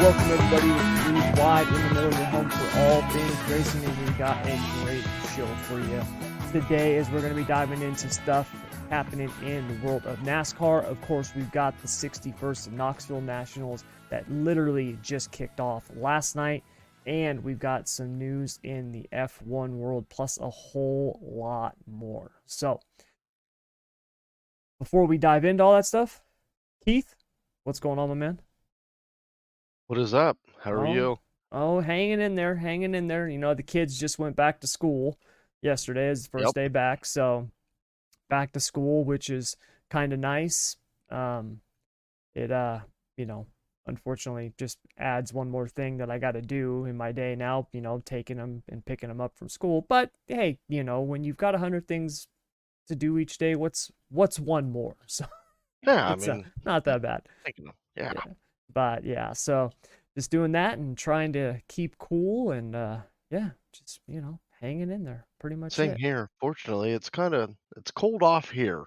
welcome everybody to Three Wide in the Middle, your home for all things racing, and we got a great show for you today as we're going to be diving into stuff happening in the world of NASCAR. Of course, we've got the 61st Knoxville Nationals that literally just kicked off last night, and we've got some news in the F1 world, plus a whole lot more. So, before we dive into all that stuff, Keith, what's going on, my man? What is up? How are you? Oh, hanging in there, hanging in there. You know, the kids just went back to school yesterday is the first day back, so back to school, which is kind of nice. Unfortunately just adds one more thing that I got to do in my day now, taking them and picking them up from school. But hey, when you've got 100 things to do each day, what's one more? So Yeah, it's not that bad. Yeah. But yeah, so just doing that and trying to keep cool and just hanging in there. Pretty much Same it. here. Fortunately, it's cold off here.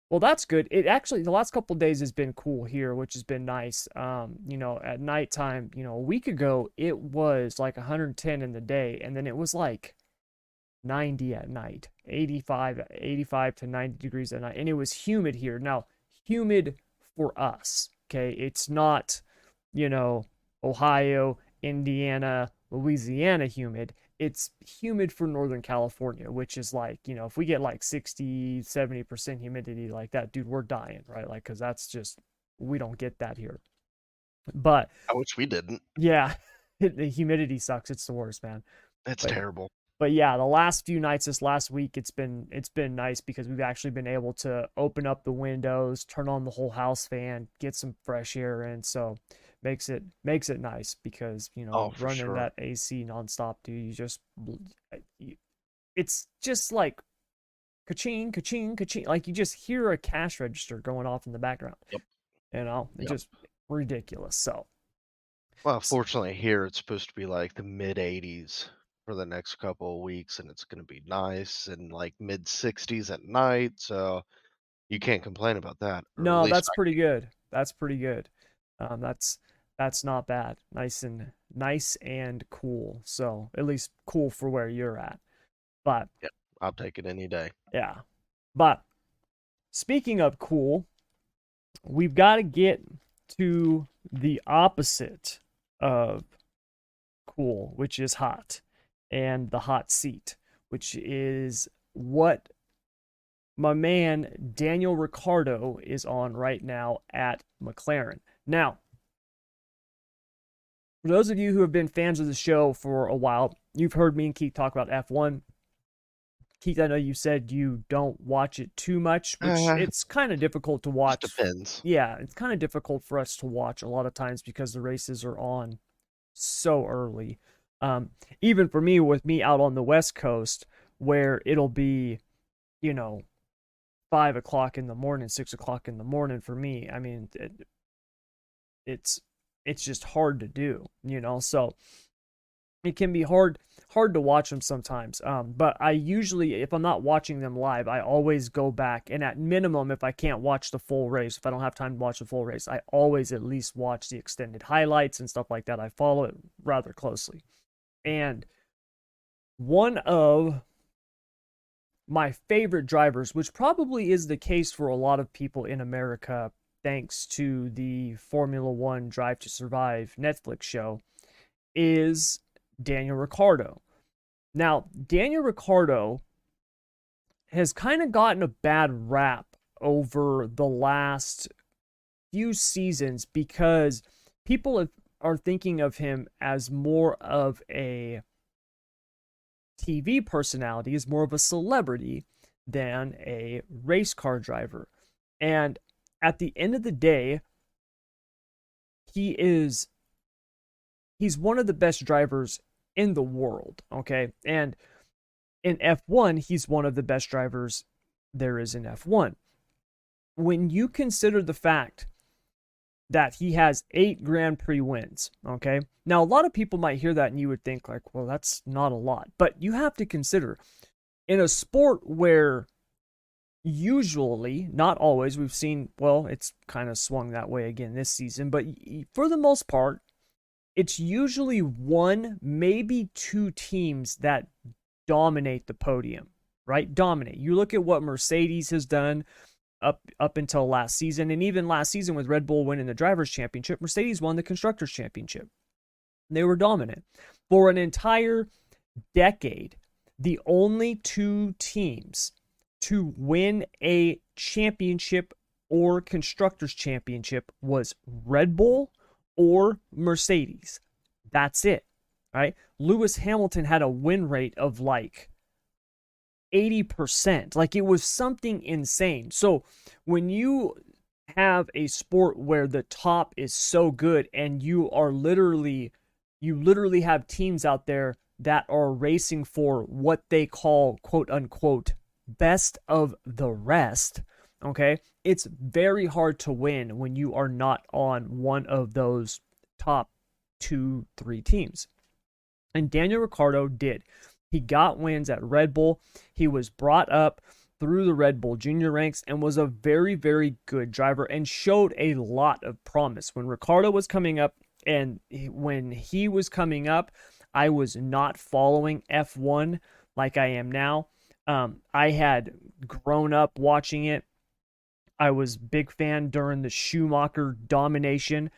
Well, that's good. It actually, the last couple of days has been cool here, which has been nice. At nighttime, a week ago, it was like 110 in the day, and then it was like 90 at night, 85 to 90 degrees at night, and it was humid here. Now, humid for us, okay? It's not, Ohio, Indiana, Louisiana humid. It's humid for Northern California, which is like, if we get like 60, 70% humidity like that, dude, we're dying, right? Like, because that's just, we don't get that here. But I wish we didn't. yeah, the humidity sucks. It's the worst, man. It's terrible. But yeah, the last few nights this last week, it's been nice because we've actually been able to open up the windows, turn on the whole house fan, get some fresh air in. So makes it nice because running sure. that AC nonstop, dude, it's just like ka-ching, ka-ching, ka-ching. Like you just hear a cash register going off in the background. Yep. It's just ridiculous. So well, fortunately here it's supposed to be like the mid 80s for the next couple of weeks, and it's going to be nice and like mid 60s at night, so you can't complain about that. no, that's pretty good. That's pretty good. That's not bad. Nice and cool. So at least cool for where you're at. But yeah, I'll take it any day. yeah. But speaking of cool, we've got to get to the opposite of cool, which is hot, and the hot seat, which is what my man Daniel Riccardo is on right now at McLaren. Now, for those of you who have been fans of the show for a while, you've heard me and Keith talk about F1. Keith, I know you said you don't watch it too much, which it's kind of difficult to watch. It depends. Yeah, it's kind of difficult for us to watch a lot of times because the races are on so early. Even for me, with me out on the West Coast, where it'll be, 5 o'clock in the morning, 6 o'clock in the morning for me. I mean, it's just hard to do, so it can be hard to watch them sometimes. But I usually, if I'm not watching them live, I always go back, and at minimum, if I can't watch the full race, if I don't have time to watch the full race, I always at least watch the extended highlights and stuff like that. I follow it rather closely. And one of my favorite drivers, which probably is the case for a lot of people in America, thanks to the Formula One Drive to Survive Netflix show, is Daniel Riccardo. Now, Daniel Riccardo has kind of gotten a bad rap over the last few seasons because people are thinking of him as more of a TV personality, as more of a celebrity than a race car driver. And at the end of the day, he's one of the best drivers in the world, okay? And in F1, he's one of the best drivers there is in F1. When you consider the fact that he has 8 Grand Prix wins, okay? Now, a lot of people might hear that and you would think like, well, that's not a lot. But you have to consider, in a sport where usually, not always, we've seen, well, it's kind of swung that way again this season, but for the most part, it's usually one, maybe two teams that dominate the podium, right? Dominate. You look at what Mercedes has done up until last season, and even last season with Red Bull winning the drivers' championship, Mercedes won the constructors' championship. They were dominant for an entire decade. The only two teams to win a championship or constructors championship was Red Bull or Mercedes. That's it, right? Lewis Hamilton had a win rate of like 80%. Like, it was something insane. So when you have a sport where the top is so good and you literally have teams out there that are racing for what they call, quote unquote, best of the rest, okay? It's very hard to win when you are not on one of those top 2-3 teams. And Daniel Ricciardo did. He got wins at Red Bull. He was brought up through the Red Bull junior ranks and was a very, very good driver and showed a lot of promise. When Ricciardo was coming up and when he was coming up, I was not following F1 like I am now. I had grown up watching it. I was big fan during the Schumacher domination.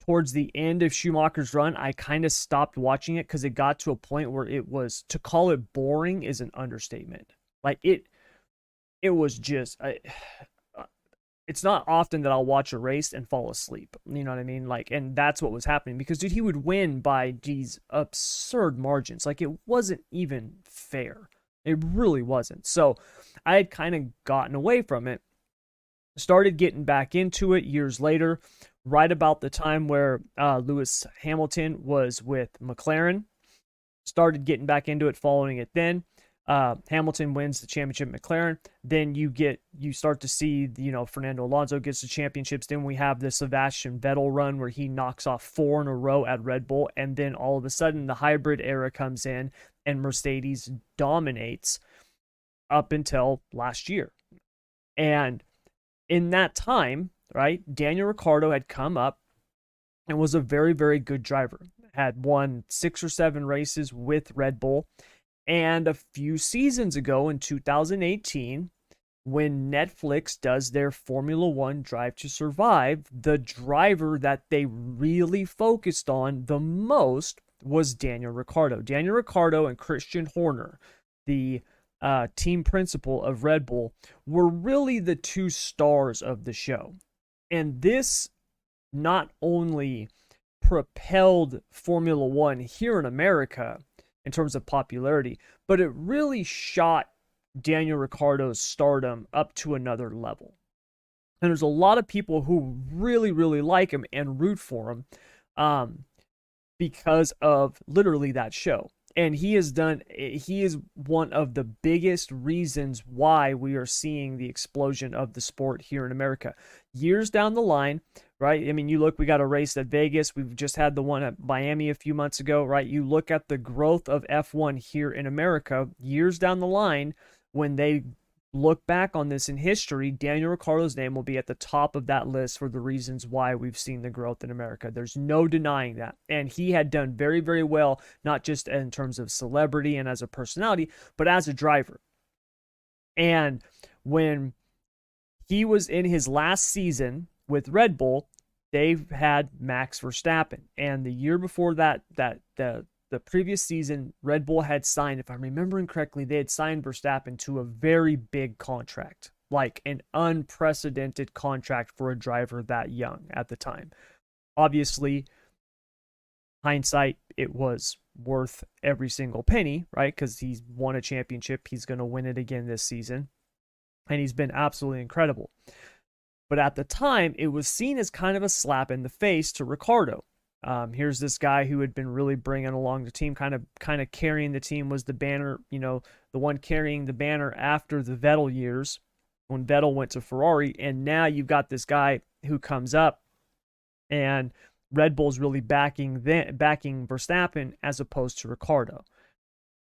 Towards the end of Schumacher's run, I kind of stopped watching it because it got to a point where it was, to call it boring is an understatement. Like, it was just, it's not often that I'll watch a race and fall asleep. You know what I mean? Like, and that's what was happening because, dude, he would win by these absurd margins. Like, it wasn't even fair. It really wasn't. So I had kind of gotten away from it, started getting back into it years later, right about the time where Lewis Hamilton was with McLaren. Started getting back into it, following it then. Hamilton wins the championship at McLaren. Then you start to see, Fernando Alonso gets the championships. Then we have the Sebastian Vettel run where he knocks off 4 in a row at Red Bull. And then all of a sudden the hybrid era comes in and Mercedes dominates up until last year. And in that time, right, Daniel Ricciardo had come up and was a very, very good driver. Had won 6 or 7 races with Red Bull. And a few seasons ago in 2018, when Netflix does their Formula One Drive to Survive, the driver that they really focused on the most was Daniel Ricciardo. Daniel Ricciardo and Christian Horner, the team principal of Red Bull, were really the two stars of the show. And this not only propelled Formula One here in America in terms of popularity, but it really shot Daniel Ricciardo's stardom up to another level. And there's a lot of people who really, really like him and root for him because of literally that show. And he is one of the biggest reasons why we are seeing the explosion of the sport here in America. Years down the line, right? I mean, you look, we got a race at Vegas. We've just had the one at Miami a few months ago, right? You look at the growth of F1 here in America, years down the line, when they look back on this in history, Daniel Ricciardo's name will be at the top of that list for the reasons why we've seen the growth in America. There's no denying that. And he had done very, very well, not just in terms of celebrity and as a personality, but as a driver. And when he was in his last season with Red Bull, they've had Max Verstappen. And the year before that, the previous season, Red Bull had signed, if I'm remembering correctly, they had signed Verstappen to a very big contract, like an unprecedented contract for a driver that young at the time. Obviously, hindsight, it was worth every single penny, right? Because he's won a championship. He's going to win it again this season. And he's been absolutely incredible. But at the time, it was seen as kind of a slap in the face to Ricciardo. Here's this guy who had been really bringing along the team, kind of carrying the team, was the banner, the one carrying the banner after the Vettel years when Vettel went to Ferrari. And now you've got this guy who comes up and Red Bull's really backing Verstappen as opposed to Ricciardo.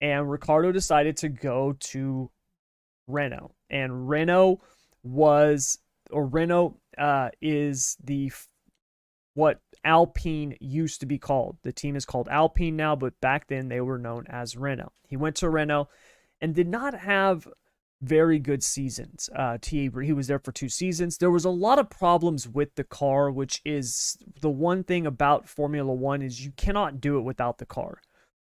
And Ricciardo decided to go to Renault. And Renault is what Alpine used to be called. The team is called Alpine now, but back then they were known as Renault. He went to Renault and did not have very good seasons. He was there for 2 seasons. There was a lot of problems with the car, which is the one thing about Formula One is you cannot do it without the car,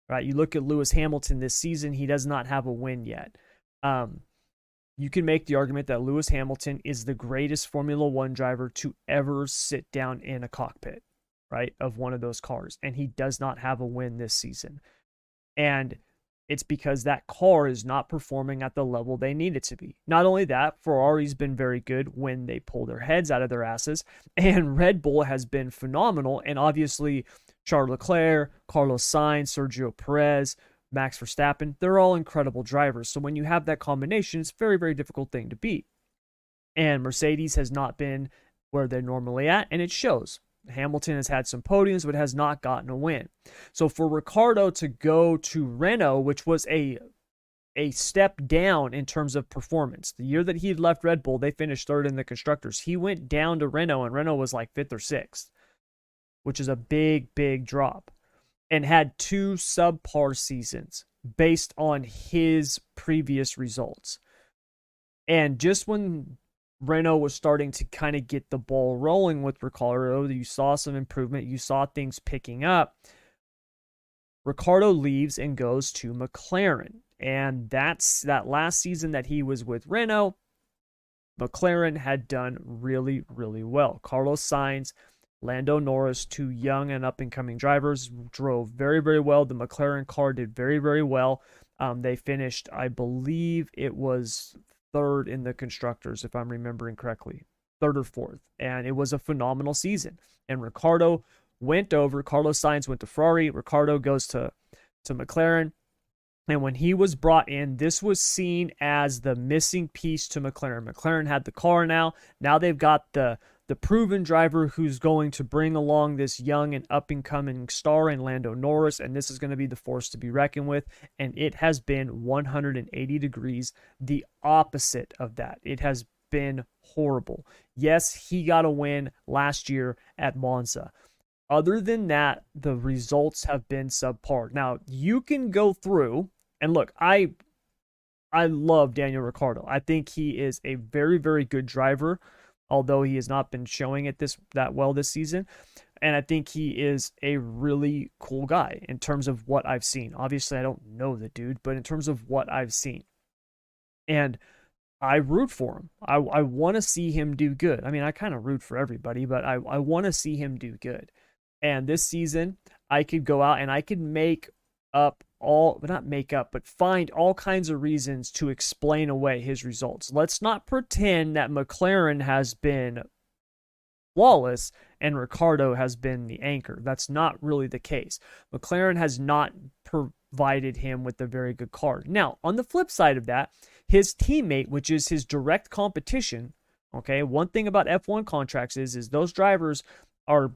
right? You look at Lewis Hamilton this season, he does not have a win yet. You can make the argument that Lewis Hamilton is the greatest Formula One driver to ever sit down in a cockpit, right, of one of those cars, and he does not have a win this season. And it's because that car is not performing at the level they need it to be. Not only that, Ferrari's been very good when they pull their heads out of their asses, and Red Bull has been phenomenal. And obviously, Charles Leclerc, Carlos Sainz, Sergio Perez, Max Verstappen, they're all incredible drivers. So when you have that combination, it's a very, very difficult thing to beat. And Mercedes has not been where they're normally at, and it shows. Hamilton has had some podiums, but has not gotten a win. So for Ricciardo to go to Renault, which was a step down in terms of performance. The year that he had left Red Bull, they finished 3rd in the Constructors. He went down to Renault, and Renault was like 5th or 6th, which is a big, big drop, and had 2 subpar seasons based on his previous results. And just when Renault was starting to kind of get the ball rolling with Ricciardo, you saw some improvement, you saw things picking up. Ricciardo leaves and goes to McLaren. And that's that last season that he was with Renault, McLaren had done really, really well. Carlos Sainz, Lando Norris, 2 young and up-and-coming drivers, drove very, very well. The McLaren car did very, very well. They finished, I believe it was 3rd in the Constructors, if I'm remembering correctly, 3rd or 4th. And it was a phenomenal season. And Ricciardo went over. Carlos Sainz went to Ferrari. Ricciardo goes to McLaren. And when he was brought in, this was seen as the missing piece to McLaren. McLaren had the car now. Now they've got the proven driver who's going to bring along this young and up-and-coming star in Lando Norris, and this is going to be the force to be reckoned with. And it has been 180 degrees the opposite of that. It has been horrible. Yes, he got a win last year at Monza. Other than that, the results have been subpar. Now, you can go through, and look, I love Daniel Ricciardo. I think he is a very, very good driver, although he has not been showing it that well this season. And I think he is a really cool guy in terms of what I've seen. Obviously, I don't know the dude, but in terms of what I've seen. And I root for him. I want to see him do good. I mean, I kind of root for everybody, but I want to see him do good. And this season, I could go out and I could find all kinds of reasons to explain away his results. Let's not pretend that McLaren has been flawless and Ricciardo has been the anchor. That's not really the case. McLaren has not provided him with a very good car. Now, on the flip side of that, his teammate, which is his direct competition, okay, one thing about F1 contracts is those drivers are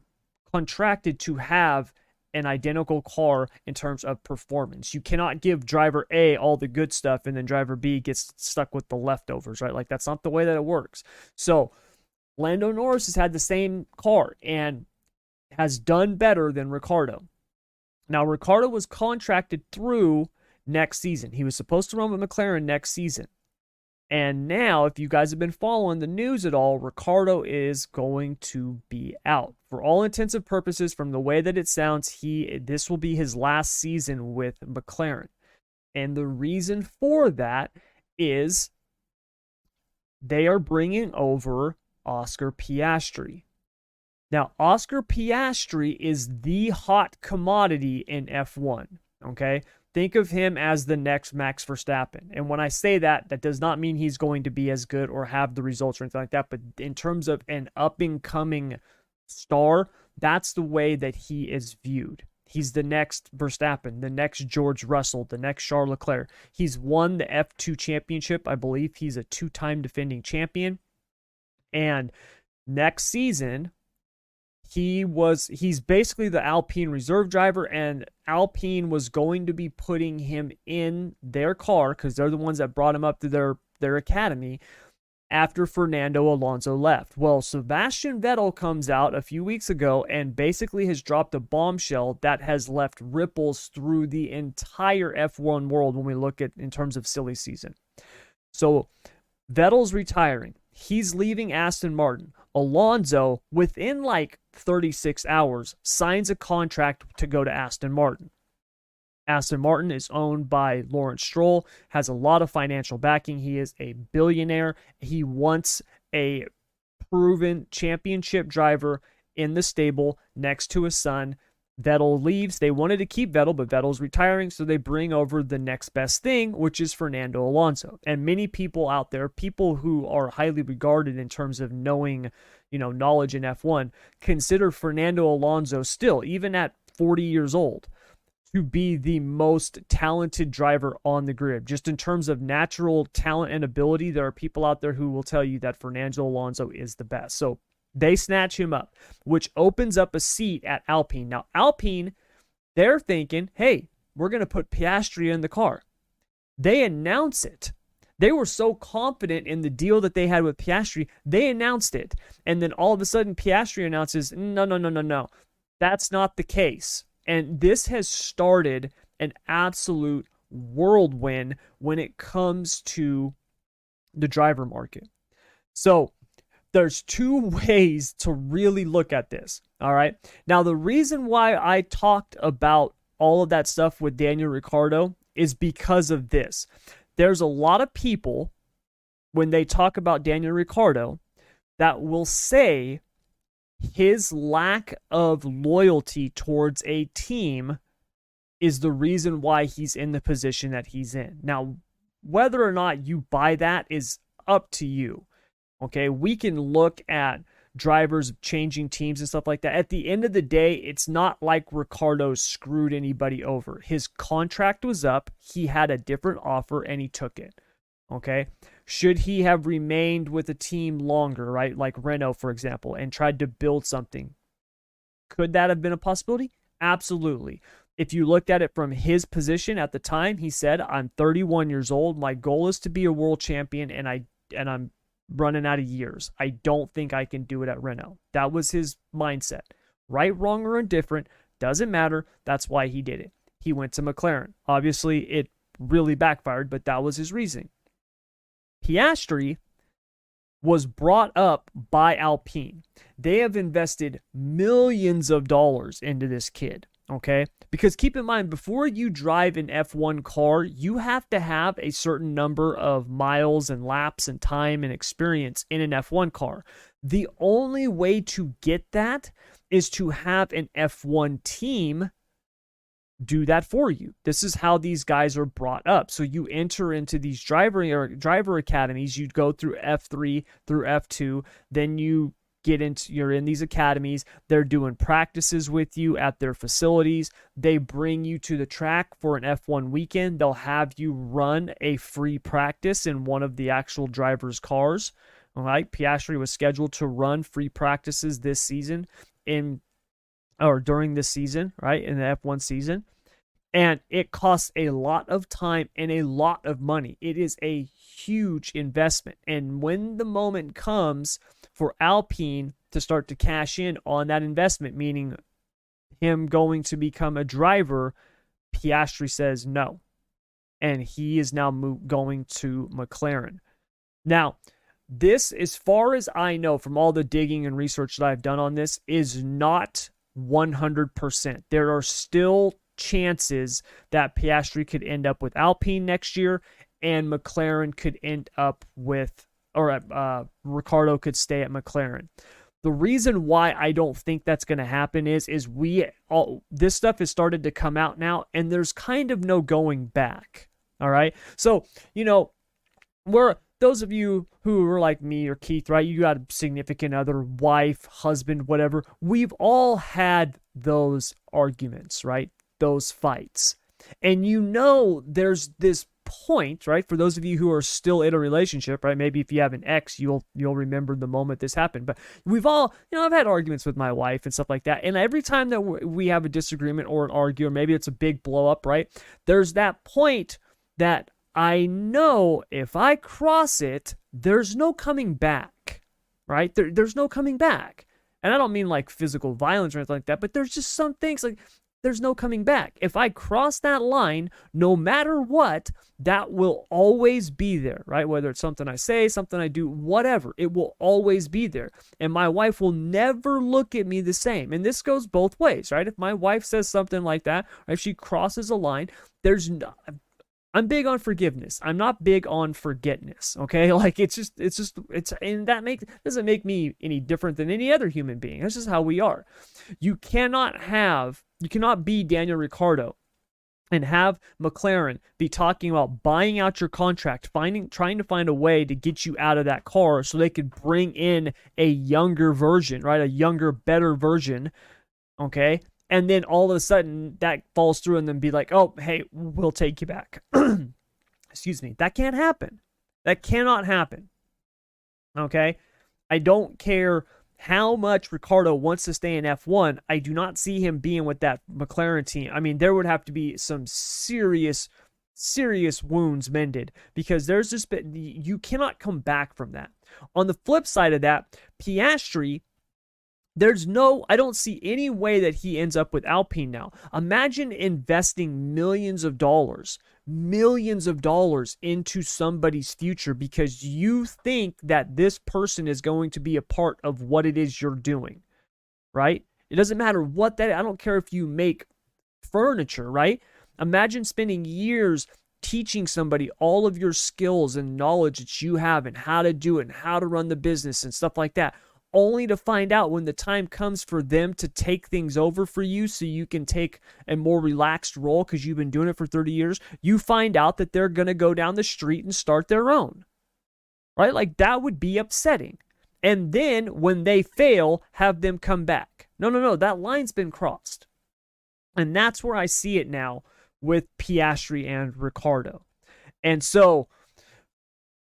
contracted to have an identical car in terms of performance. You cannot give driver A all the good stuff and then driver B gets stuck with the leftovers, right? Like, that's not the way that it works. So Lando Norris has had the same car and has done better than Ricciardo. Now, Ricciardo was contracted through next season. He was supposed to run with McLaren next season. And now, if you guys have been following the news at all, Ricciardo is going to be out. For all intents and purposes, from the way that it sounds, this will be his last season with McLaren. And the reason for that is they are bringing over Oscar Piastri. Now, Oscar Piastri is the hot commodity in F1, okay? Think of him as the next Max Verstappen. And when I say that, that does not mean he's going to be as good or have the results or anything like that. But in terms of an up-and-coming star, that's the way that he is viewed. He's the next Verstappen, the next George Russell, the next Charles Leclerc. He's won the F2 championship. I believe he's a 2-time defending champion. And next season, he's basically the Alpine reserve driver, and Alpine was going to be putting him in their car because they're the ones that brought him up to their academy after Fernando Alonso left. Well, Sebastian Vettel comes out a few weeks ago and basically has dropped a bombshell that has left ripples through the entire F1 world when we look at in terms of silly season. So Vettel's retiring. He's leaving Aston Martin. Alonso, within like 36 hours, signs a contract to go to Aston Martin. Aston Martin is owned by Lawrence Stroll, has a lot of financial backing. He is a billionaire. He wants a proven championship driver in the stable next to his son. Vettel leaves. They wanted to keep Vettel, but Vettel's retiring, so they bring over the next best thing, which is Fernando Alonso. And many people out there, people who are highly regarded in terms of knowing, knowledge in F1, consider Fernando Alonso still, even at 40 years old, to be the most talented driver on the grid. Just in terms of natural talent and ability, there are people out there who will tell you that Fernando Alonso is the best. So they snatch him up, which opens up a seat at Alpine. Now, Alpine, they're thinking, hey, we're going to put Piastri in the car. They announce it. They were so confident in the deal that they had with Piastri, they announced it. And then all of a sudden, Piastri announces, no. That's not the case. And this has started an absolute whirlwind when it comes to the driver market. So there's two ways to really look at this. All right. Now, the reason why I talked about all of that stuff with Daniel Riccardo is because of this. There's a lot of people, when they talk about Daniel Riccardo, that will say his lack of loyalty towards a team is the reason why he's in the position that he's in. Now, whether or not you buy that is up to you. Okay, we can look at drivers changing teams and stuff like that. At the end of the day, it's not like Ricciardo screwed anybody over. His contract was up. He had a different offer and he took it. Okay, should he have remained with a team longer, right? Like Renault, for example, and tried to build something? Could that have been a possibility? Absolutely. If you looked at it from his position at the time, he said, I'm 31 years old. My goal is to be a world champion, and I'm running out of years. I don't think I can do it at Renault. That was his mindset. Right, wrong, or indifferent, doesn't matter. That's why he did it. He went to McLaren. Obviously, it really backfired, but that was his reasoning. Piastri was brought up by Alpine. They have invested millions of dollars into this kid, okay? Because keep in mind, before you drive an F1 car, you have to have a certain number of miles and laps and time and experience in an F1 car. The only way to get that is to have an F1 team do that for you. This is how these guys are brought up. So you enter into these driver academies. You go through F3 through F2, then you're in these academies. They're doing practices with you at their facilities. They bring you to the track for an F1 weekend. They'll have you run a free practice in one of the actual drivers' cars. All right, Piastri was scheduled to run free practices this season during this season, right, in the F1 season. And it costs a lot of time and a lot of money. It is a huge investment. And when the moment comes for Alpine to start to cash in on that investment, meaning him going to become a driver, Piastri says no. And he is now going to McLaren. Now, this, as far as I know from all the digging and research that I've done on this, is not 100%. There are still chances that Piastri could end up with Alpine next year and McLaren could end up with, or Ricciardo could stay at McLaren. The reason why I don't think that's going to happen is this stuff has started to come out now, and there's kind of no going back. All right. So, those of you who are like me or Keith, right? You got a significant other, wife, husband, whatever. We've all had those arguments, right? Those fights. And there's this point, right? For those of you who are still in a relationship, right? Maybe if you have an ex, you'll remember the moment this happened. But we've all, I've had arguments with my wife and stuff like that. And every time that we have a disagreement or an argue, or maybe it's a big blow up, right? There's that point that I know if I cross it, there's no coming back, right? There's no coming back. And I don't mean like physical violence or anything like that, but there's just some things like there's no coming back. If I cross that line, no matter what, that will always be there, right? Whether it's something I say, something I do, whatever, it will always be there. And my wife will never look at me the same. And this goes both ways, right? If my wife says something like that, or if she crosses a line, there's no, I'm big on forgiveness. I'm not big on forgetness. Okay, like and that doesn't make me any different than any other human being. That's just how we are. You cannot be Daniel Riccardo and have McLaren be talking about buying out your contract, trying to find a way to get you out of that car so they could bring in a younger version, right? A younger, better version. Okay, and then all of a sudden that falls through and then be like, oh, hey, we'll take you back. Excuse me. That can't happen. That cannot happen. Okay? I don't care how much Ricciardo wants to stay in F1. I do not see him being with that McLaren team. I mean, there would have to be some serious wounds mended because you cannot come back from that. On the flip side of that, Piastri, I don't see any way that he ends up with Alpine now. Imagine investing millions of dollars into somebody's future because you think that this person is going to be a part of what it is you're doing, right? It doesn't matter I don't care if you make furniture, right? Imagine spending years teaching somebody all of your skills and knowledge that you have and how to do it and how to run the business and stuff like that, only to find out when the time comes for them to take things over for you so you can take a more relaxed role because you've been doing it for 30 years, you find out that they're going to go down the street and start their own, right? Like that would be upsetting. And then when they fail, have them come back. No, that line's been crossed. And that's where I see it now with Piastri and Ricciardo. And so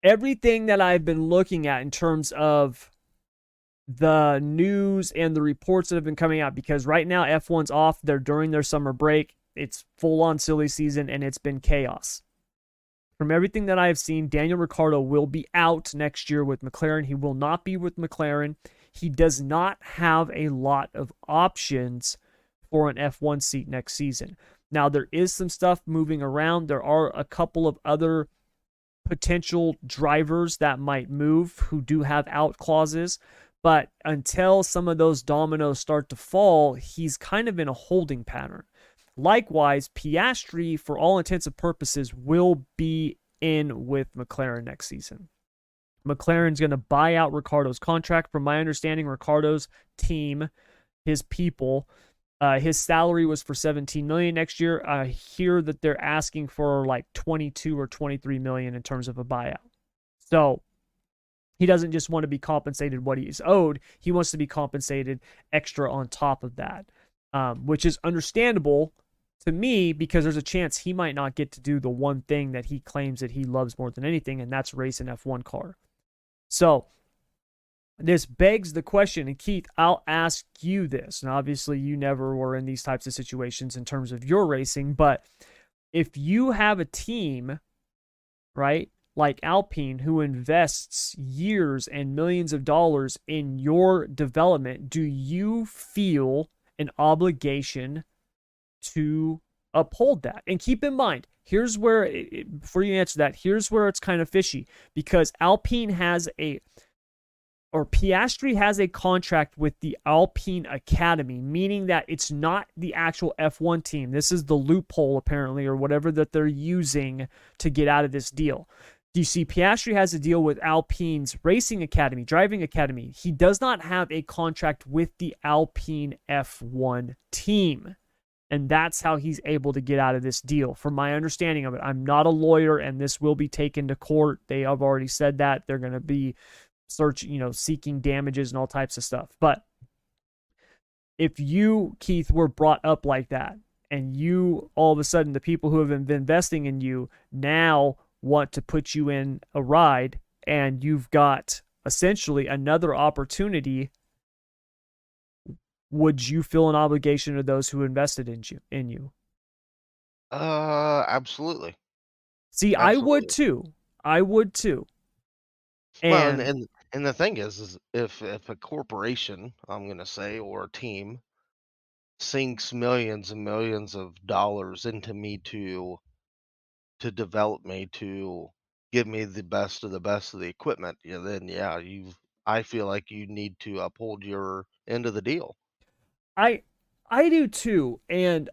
everything that I've been looking at in terms of the news and the reports that have been coming out, because right now F1's off, they're during their summer break, it's full on silly season and it's been chaos. From everything that I have seen, Daniel Ricciardo will be out next year with McLaren. He will not be with McLaren. He does not have a lot of options for an F1 seat next season. Now, there is some stuff moving around. There are a couple of other potential drivers that might move who do have out clauses. But until some of those dominoes start to fall, he's kind of in a holding pattern. Likewise, Piastri, for all intents and purposes, will be in with McLaren next season. McLaren's going to buy out Ricciardo's contract. From my understanding, Ricciardo's team, his people, his salary was for $17 million next year. I hear that they're asking for like $22 or $23 million in terms of a buyout. So he doesn't just want to be compensated what he's owed. He wants to be compensated extra on top of that, which is understandable to me because there's a chance he might not get to do the one thing that he claims that he loves more than anything, and that's race an F1 car. So this begs the question, and Keith, I'll ask you this, and obviously you never were in these types of situations in terms of your racing, but if you have a team, right, like Alpine, who invests years and millions of dollars in your development, do you feel an obligation to uphold that? And keep in mind, here's where, before you answer that, here's where it's kind of fishy, because Piastri has a contract with the Alpine Academy, meaning that it's not the actual F1 team. This is the loophole, apparently, or whatever that they're using to get out of this deal. You see, Piastri has a deal with Alpine's Racing Academy, Driving Academy. He does not have a contract with the Alpine F1 team. And that's how he's able to get out of this deal, from my understanding of it. I'm not a lawyer, and this will be taken to court. They have already said that. They're going to be seeking damages and all types of stuff. But if you, Keith, were brought up like that, and you, all of a sudden, the people who have been investing in you now want to put you in a ride, and you've got essentially another opportunity, would you feel an obligation to those who invested in you? Absolutely. See, I would Absolutely. too. I would too. Well, And and the thing is if a corporation, I'm gonna say, or a team sinks millions and millions of dollars into me to develop me, to give me the best of the best of the equipment, yeah, then yeah, I feel like you need to uphold your end of the deal. I I do too. And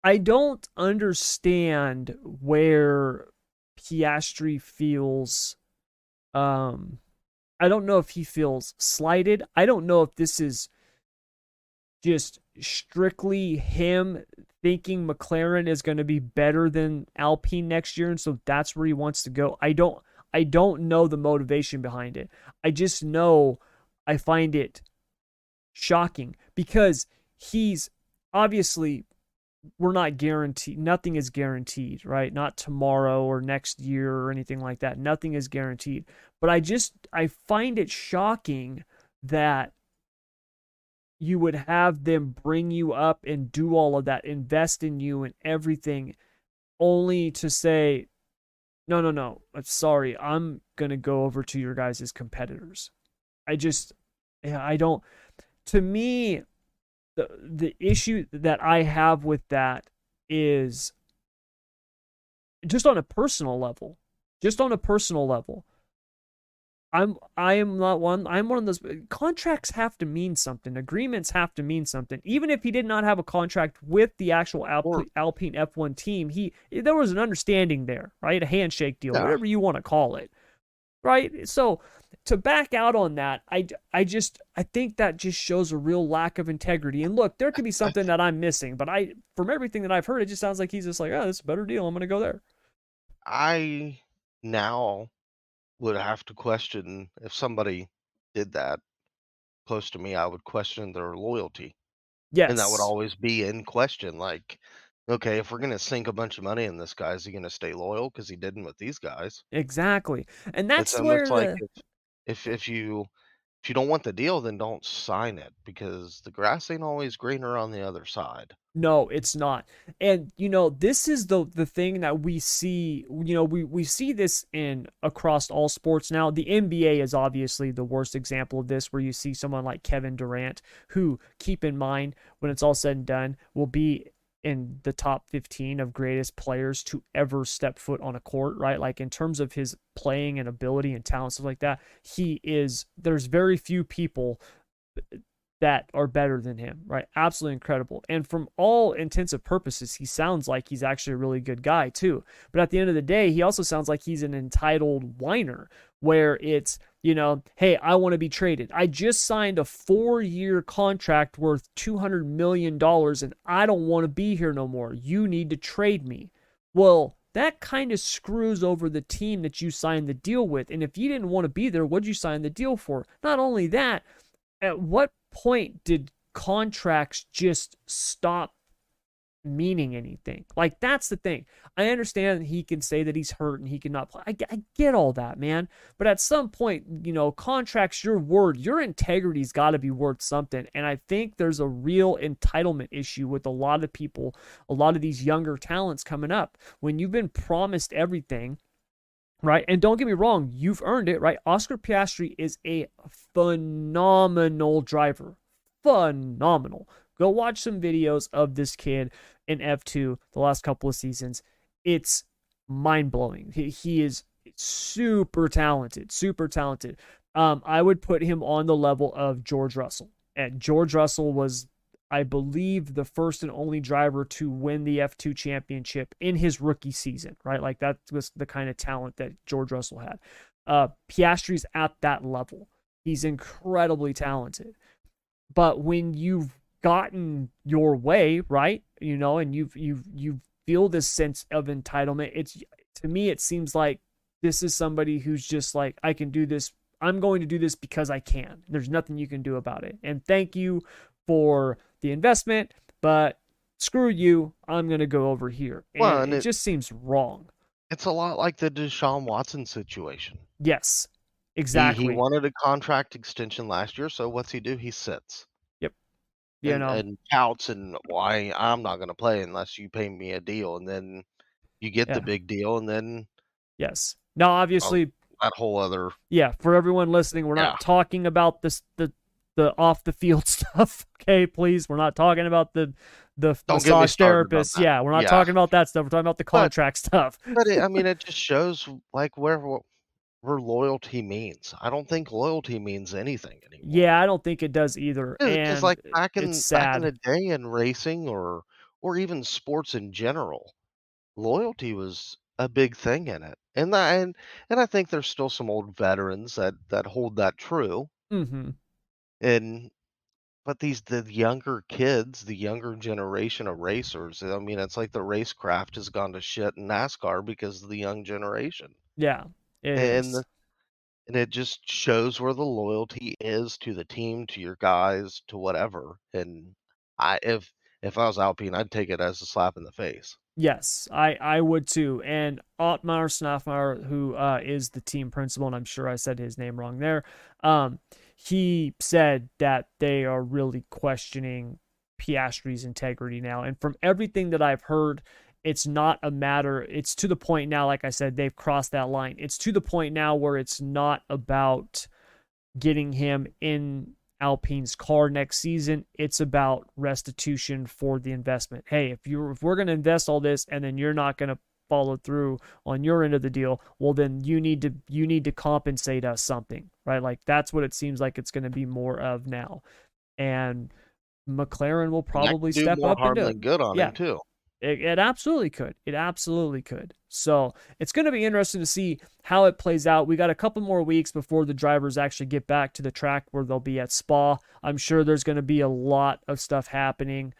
I don't understand where Piastri feels I don't know if he feels slighted. I don't know if this is just strictly him thinking McLaren is going to be better than Alpine next year and so that's where he wants to go. I don't know the motivation behind it. I just know I find it shocking because he's obviously we're not guaranteed. Nothing is guaranteed, right? Not tomorrow or next year or anything like that. Nothing is guaranteed. But I find it shocking that you would have them bring you up and do all of that, invest in you and everything, only to say, no, no, no, I'm sorry, I'm going to go over to your guys' competitors. I just, yeah, I don't, to me, the issue that I have with that is just on a personal level. Just on a personal level. I am not one. I'm one of those contracts have to mean something. Agreements have to mean something. Even if he did not have a contract with the actual Or Alpine F1 team, he there was an understanding there, right? A handshake deal, yeah, whatever you want to call it, right? So to back out on that, I think that just shows a real lack of integrity. And look, there could be I something that I'm missing, but from everything that I've heard, it just sounds like he's just like, oh, this is a better deal. I'm gonna go there. I now would have to question if somebody did that close to me, I would question their loyalty. And that would Yes, always be in question. Like, okay, if we're gonna sink a bunch of money in this guy, is he gonna stay loyal because he didn't with these guys? exactly. And It's that's almost where like the if you don't want the deal, then don't sign it because the grass ain't always greener on the other side. no, it's not. And this is the thing that we see, we see this in across all sports now. The NBA is obviously the worst example of this where you see someone like Kevin Durant who keep in mind when it's all said and done will be in the top 15 of greatest players to ever step foot on a court, right? Like in terms of his playing and ability and talent stuff like that, there's very few people that are better than him, right? Absolutely incredible. And from all intents and purposes, he sounds like he's actually a really good guy, too. But at the end of the day, he also sounds like he's an entitled whiner where it's, hey, I want to be traded. I just signed a 4-year contract worth $200 million and I don't want to be here no more. You need to trade me. Well, that kind of screws over the team that you signed the deal with. And if you didn't want to be there, what'd you sign the deal for? Not only that, at what point did contracts just stop meaning anything? Like that's the thing. I understand that he can say that he's hurt and he cannot play. I get all that, man. But at some point, contracts, your word, your integrity's got to be worth something. And I think there's a real entitlement issue with a lot of people, a lot of these younger talents coming up. When you've been promised everything, right? And don't get me wrong, you've earned it, right? Oscar Piastri is a phenomenal driver. Phenomenal. Go watch some videos of this kid in F2 the last couple of seasons. It's mind blowing. He is super talented, super talented. I would put him on the level of George Russell. And George Russell was, I believe, the first and only driver to win the F2 championship in his rookie season, right? Like that was the kind of talent that George Russell had. Piastri's at that level. He's incredibly talented. But when you've gotten your way, right, and you feel this sense of entitlement, it's to me it seems like this is somebody who's just like, I can do this. I'm going to do this because I can. There's nothing you can do about it. And thank you for the investment, but screw you. I'm going to go over here. And Well, and it just seems wrong. it's a lot like the Deshaun Watson situation. Yes, He exactly. wanted a contract extension last year, so what's he do? He sits Yep. and touts and why I'm not going to play unless you pay me a deal, and then You get the Yeah. big deal, and then Yes. Now, oh, obviously, that whole other yeah, for everyone listening, we're yeah. not talking about the off the field stuff. Okay, please. We're not talking about the Don't get me massage started about therapist. that. Yeah, we're not Yeah, talking about that stuff. We're talking about the but contract stuff. I mean, it just shows, like, where loyalty means. I don't think loyalty means anything anymore. Yeah, I don't think it does either, Because and like, back it's in sad. the day in racing or even sports in general, loyalty was a big thing in it. And I think there's still some old veterans that hold that true. Mm-hmm. And but the younger kids, the younger generation of racers, I mean, it's like the racecraft has gone to shit in NASCAR because of the young generation. Yeah, it And is. and it just shows where the loyalty is to the team, to your guys, to whatever. And if I was Alpine, I'd take it as a slap in the face. Yes, I would too. And Ottmar Snaffmeier, who is the team principal, and I'm sure I said his name wrong there, he said that they are really questioning Piastri's integrity now. And from everything that I've heard, it's not a matter, it's to the point now, like I said, they've crossed that line. It's to the point now where it's not about getting him in Alpine's car next season. It's about restitution for the investment. Hey, if we're going to invest all this and then you're not going to follow through on your end of the deal, well then you need to compensate us something, right? Like that's what it seems like it's going to be more of now. And McLaren will And that probably could do step more up and harm do it. than good on Yeah, him too. it absolutely could. It absolutely could. So it's going to be interesting to see how it plays out. We got a couple more weeks before the drivers actually get back to the track where they'll be at Spa. I'm sure there's going to be a lot of stuff happening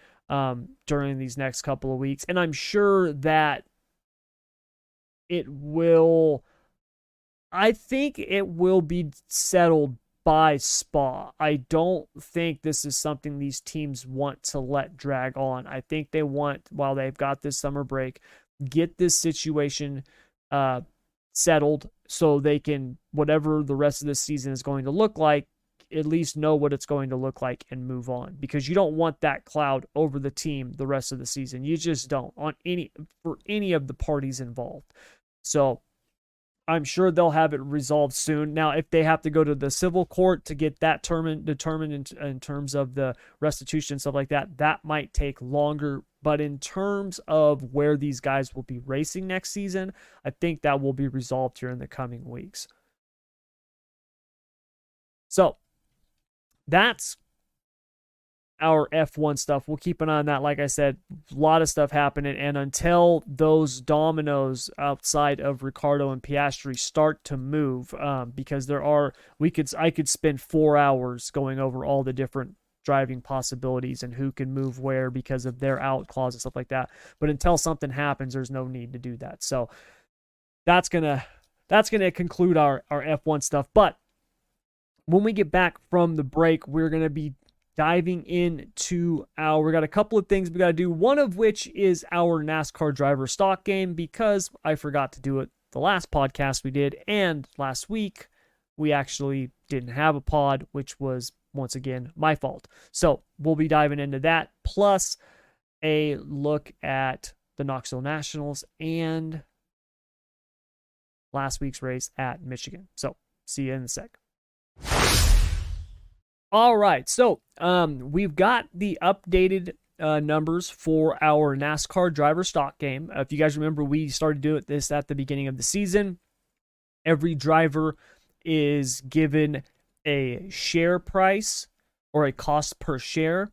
during these next couple of weeks. And I'm sure that it will, I think it will be settled by Spa. I don't think this is something these teams want to let drag on. I think they want, while they've got this summer break, get this situation settled so they can, whatever the rest of the season is going to look like, at least know what it's going to look like and move on, because you don't want that cloud over the team the rest of the season. You just don't, for any of the parties involved. So I'm sure they'll have it resolved soon. Now, if they have to go to the civil court to get that determined in terms of the restitution and stuff like that, that might take longer. But in terms of where these guys will be racing next season, I think that will be resolved here in the coming weeks. So that's our F1 stuff. We'll keep an eye on that. Like I said, a lot of stuff happening. And until those dominoes outside of Riccardo and Piastri start to move, because I could spend 4 hours going over all the different driving possibilities and who can move where because of their out clause and stuff like that. But until something happens, there's no need to do that. So that's gonna conclude our F1 stuff. But when we get back from the break, we're gonna be diving into we got a couple of things we got to do, one of which is our NASCAR driver stock game, because I forgot to do it the last podcast we did, and last week we actually didn't have a pod, which was once again my fault. So we'll be diving into that, plus a look at the Knoxville Nationals and last week's race at Michigan. So see you in a sec. All right, so we've got the updated numbers for our NASCAR driver stock game. If you guys remember, we started doing this at the beginning of the season. Every driver is given a share price or a cost per share.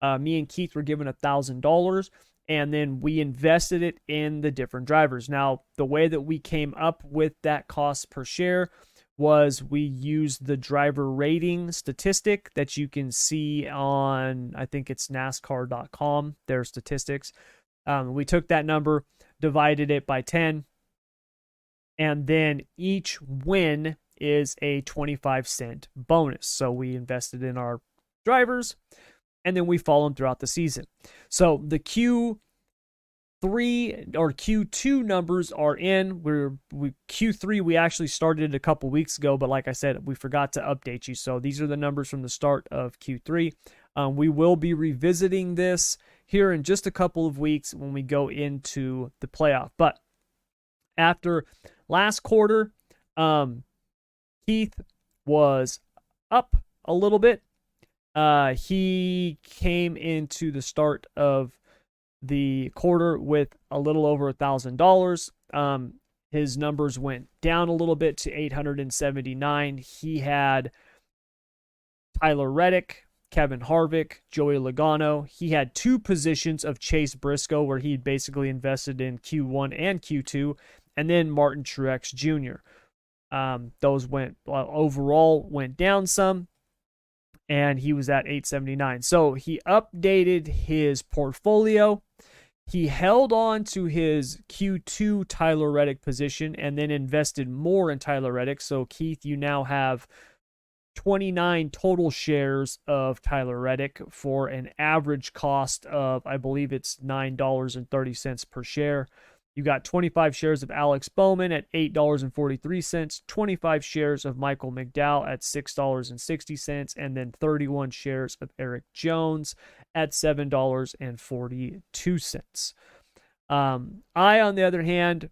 Me and Keith were given $1,000, and then we invested it in the different drivers. Now, the way that we came up with that cost per share was we used the driver rating statistic that you can see on, I think it's NASCAR.com, their statistics. We took that number, divided it by 10, and then each win is a 25-cent bonus. So we invested in our drivers, and then we follow them throughout the season. So the Q3 or Q2 numbers are in. Q3 we actually started a couple weeks ago, but like I said, we forgot to update you. So these are the numbers from the start of Q3. We will be revisiting this here in just a couple of weeks when we go into the playoff. But After last quarter, Keith was up a little bit. He came into the start of the quarter with a little over $1,000. His numbers went down a little bit to 879. He had Tyler Reddick, Kevin Harvick, Joey Logano. He had two positions of Chase Briscoe where he basically invested in Q1 and Q2, and then Martin Truex Jr. Those overall went down some, and he was at 879. So he updated his portfolio. He held on to his Q2 Tyler Reddick position and then invested more in Tyler Reddick. So, Keith, you now have 29 total shares of Tyler Reddick for an average cost of, I believe it's $9.30 per share. You got 25 shares of Alex Bowman at $8.43, 25 shares of Michael McDowell at $6.60, and then 31 shares of Eric Jones at $7.42. I, on the other hand,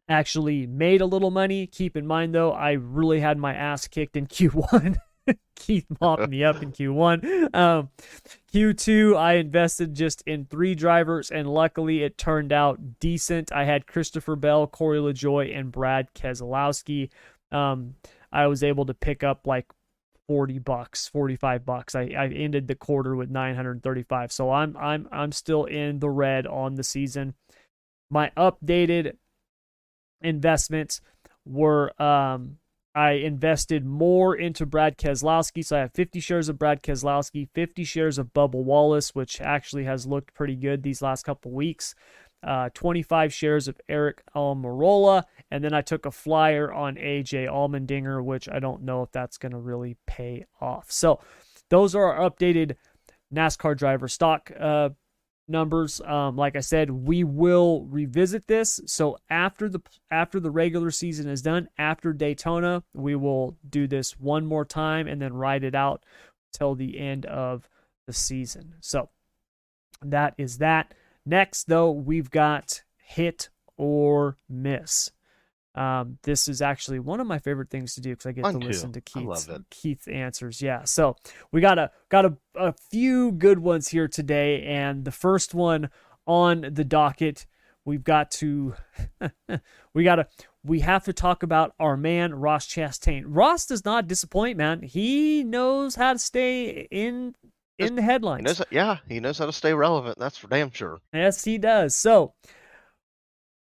actually made a little money. Keep in mind, though, I really had my ass kicked in Q1. Keith mopped me up in Q1. Q2, I invested just in 3 drivers, and luckily it turned out decent. I had Christopher Bell, Corey LaJoie, and Brad Keselowski. I was able to pick up like $40, $45. I ended the quarter with 935. So I'm still in the red on the season. My updated investments were I invested more into Brad Keselowski, so I have 50 shares of Brad Keselowski, 50 shares of Bubba Wallace, which actually has looked pretty good these last couple weeks, 25 shares of Eric Almirola, and then I took a flyer on AJ Allmendinger, which I don't know if that's going to really pay off. So those are our updated NASCAR driver stock numbers. Like I said, we will revisit this. So after the regular season is done, after Daytona, we will do this one more time and then ride it out till the end of the season. So that is that. Next, though, we've got hit or miss. This is actually one of my favorite things to do because I get to listen to Keith's answers. Yeah, so we got a few good ones here today, and the first one on the docket, we have to talk about our man Ross Chastain. Ross does not disappoint, man. He knows how to stay in the headlines. He knows how to stay relevant. That's for damn sure. Yes, he does. So,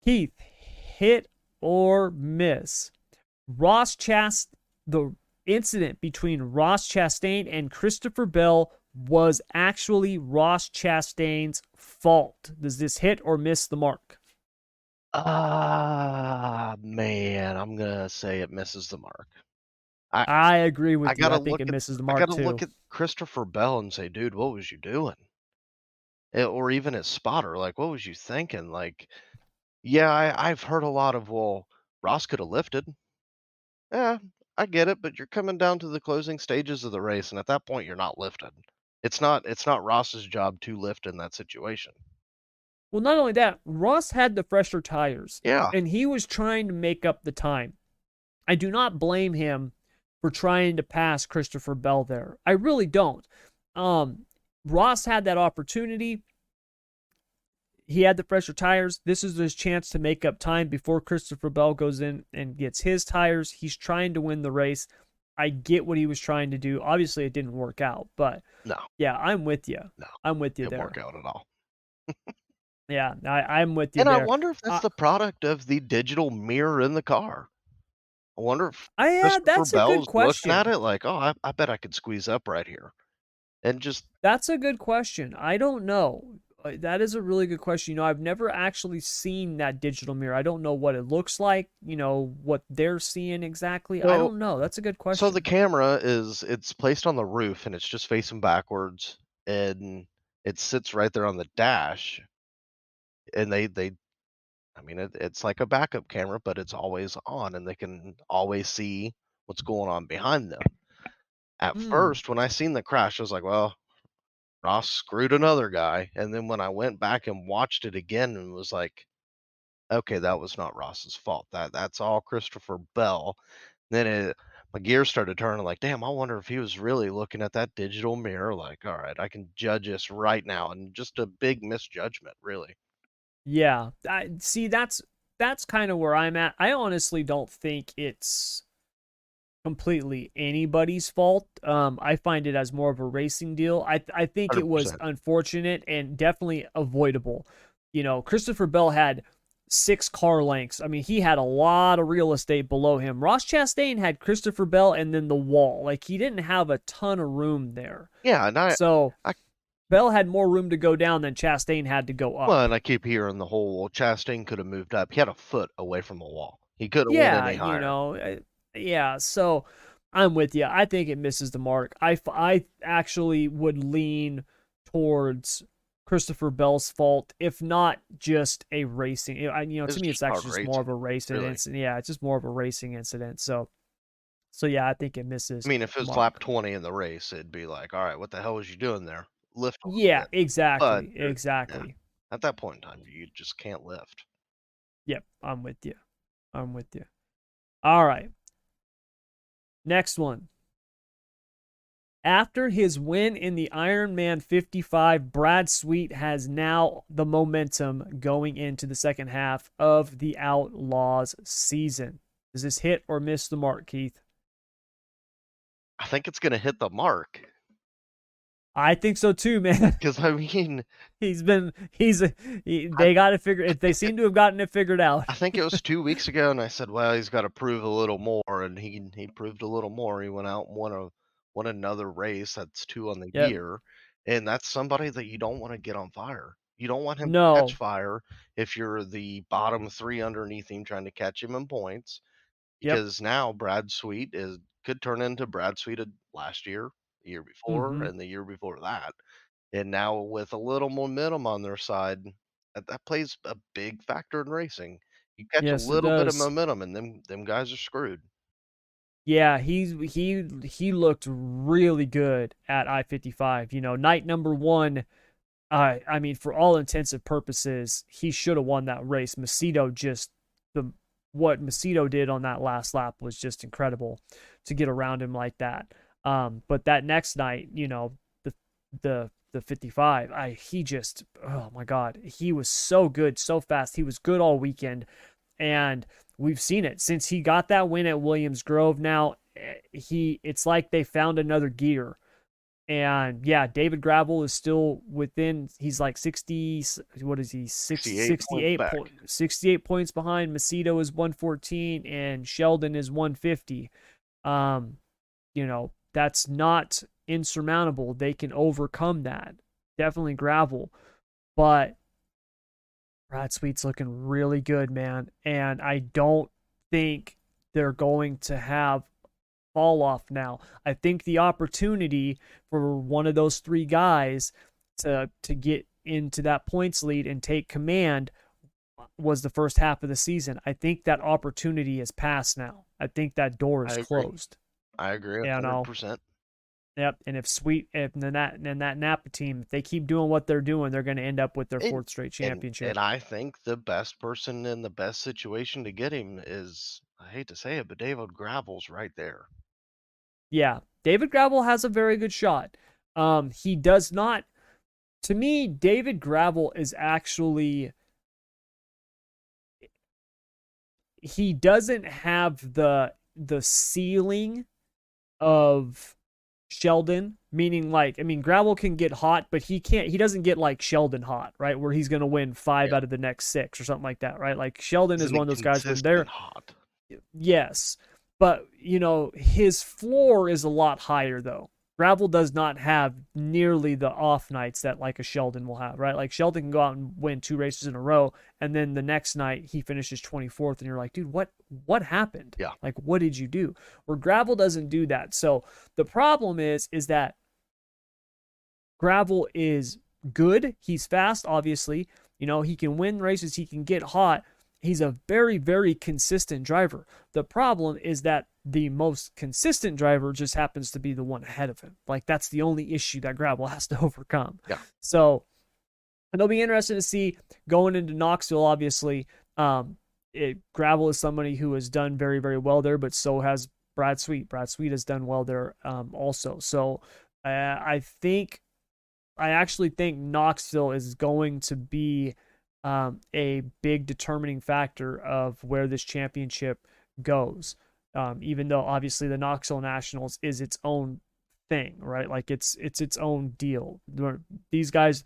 Keith, hit or miss. The incident between Ross Chastain and Christopher Bell was actually Ross Chastain's fault. Does this hit or miss the mark? Man, I'm gonna say it misses the mark. I agree with you. I think it misses the mark too. I gotta look at Christopher Bell and say, dude, what was you doing? Or even his spotter, like, what was you thinking? Like, yeah, I've heard a lot of, well, Ross could have lifted. Yeah, I get it, but you're coming down to the closing stages of the race, and at that point, you're not lifted. It's not Ross's job to lift in that situation. Well, not only that, Ross had the fresher tires. Yeah. And he was trying to make up the time. I do not blame him for trying to pass Christopher Bell there. I really don't. Ross had that opportunity. He had the fresher tires. This is his chance to make up time before Christopher Bell goes in and gets his tires. He's trying to win the race. I get what he was trying to do. Obviously, it didn't work out, but no. Yeah, I'm with you. No, I'm with you it there. Didn't work out at all. Yeah, I'm with you and there. I wonder if that's the product of the digital mirror in the car. I wonder if that's a good question. Looking at it like, oh, I bet I could squeeze up right here. And just That's a good question. I don't know. That is a really good question. I've never actually seen that digital mirror. I don't know what it looks like, what they're seeing exactly. I don't know. That's a good question. So the camera it's placed on the roof and it's just facing backwards and it sits right there on the dash. And it's like a backup camera, but it's always on and they can always see what's going on behind them. At first, when I seen the crash, I was like, well, Ross screwed another guy. And then when I went back and watched it again and was like, okay, that was not Ross's fault. That's all Christopher Bell. Then my gears started turning like, damn, I wonder if he was really looking at that digital mirror. Like, all right, I can judge this right now, and just a big misjudgment, really. Yeah, I see. That's kind of where I'm at. I honestly don't think it's completely anybody's fault. I find it as more of a racing deal. I think it was 100%. unfortunate and definitely avoidable. Christopher Bell had 6 car lengths. I mean, he had a lot of real estate below him. Ross Chastain had Christopher Bell and then the wall. Like, he didn't have a ton of room there. Yeah, and So I Bell had more room to go down than Chastain had to go well, up. and I keep hearing the whole, well, Chastain could have moved up. He had a foot away from the wall. He couldn't went Yeah, any higher. yeah. So I'm with you. I think it misses the mark. I actually would lean towards Christopher Bell's fault, if not just a racing. It's To me, it's just hard actually just more of racing, a racing really. incident. Yeah, it's just more of a racing incident. So yeah, I think it I misses mean, if it the was lap mark. 20 in the race, it'd be like, all right, what the hell was you doing there? Lift a little Yeah, bit. But exactly, yeah, exactly. at that point in time, you just can't lift. Yep, I'm with you. I'm with you. All right, next one. After his win in the Ironman 55, Brad Sweet has now the momentum going into the second half of the Outlaws season. Does this hit or miss the mark, Keith? I think it's going to hit the mark. I think so too, man. Because, I mean, I, They got to figure, they seem to have gotten it figured out. I think it was 2 weeks ago, and I said, well, he's got to prove a little more. And he proved a little more. He went out and won another race. That's 2 on the Yep. year. And that's somebody that you don't want to get on fire. You don't want him to catch No. fire if you're the bottom 3 underneath him trying to catch him in points. Yep. Because now Brad Sweet could turn into Brad Sweet of last year, the year before, Mm-hmm. and the year before that. And now with a little momentum on their side, that plays a big factor in racing. You catch a Yes, it little bit of does. momentum, and them guys are screwed. Yeah, he looked really good at I-55. Night number one. I mean, for all intensive purposes, he should have won that race. The what Macedo did on that last lap was just incredible to get around him like that. But that next night, the the 55, oh my God, he was so good, so fast. He was good all weekend, and we've seen it since he got that win at Williams Grove. Now it's like they found another gear. And yeah, David Gravel is still within. He's like 60. What is he? 68 points back. 68 points behind. Macedo is 114, and Sheldon is 150. Um, that's not insurmountable. They can overcome that. Definitely Gravel, but Brad Sweet's looking really good, man. And I don't think they're going to have fall off now. I think the opportunity for one of those 3 guys to get into that points lead and take command was the first half of the season. I think that opportunity is past now. I think that door is I agree. closed. I agree You know. 100%. Yep. And if that Napa team, if they keep doing what they're doing, they're going to end up with their And, 4th straight and championship. and I think the best person in the best situation to get him is, I hate to say it, but David Gravel's right there. Yeah. David Gravel has a very good shot. He does not. To me, David Gravel is actually, he doesn't have the ceiling of Sheldon, meaning, like, I mean, Gravel can get hot, but he doesn't get like Sheldon hot, right? Where he's going to win 5 Yeah. out of the next 6 or something like that, right? Like, Sheldon is Isn't he one of those guys when consistent they're, hot? yes, but his floor is a lot higher though. Gravel does not have nearly the off nights that like a Sheldon will have, right? Like, Sheldon can go out and win 2 races in a row, and then the next night he finishes 24th, and you're like, dude, what happened? Yeah. Like, what did you do? Where Gravel doesn't do that. So the problem is that Gravel is good. He's fast, obviously. He can win races. He can get hot. He's a very, very consistent driver. The problem is that the most consistent driver just happens to be the one ahead of him. Like, that's the only issue that Gravel has to overcome. Yeah. So it'll be interesting to see going into Knoxville, obviously. Gravel is somebody who has done very, very well there, but so has Brad Sweet. Brad Sweet has done well there also. So I actually think Knoxville is going to be a big determining factor of where this championship goes. Even though obviously the Knoxville Nationals is its own thing, right? Like it's its own deal. These guys,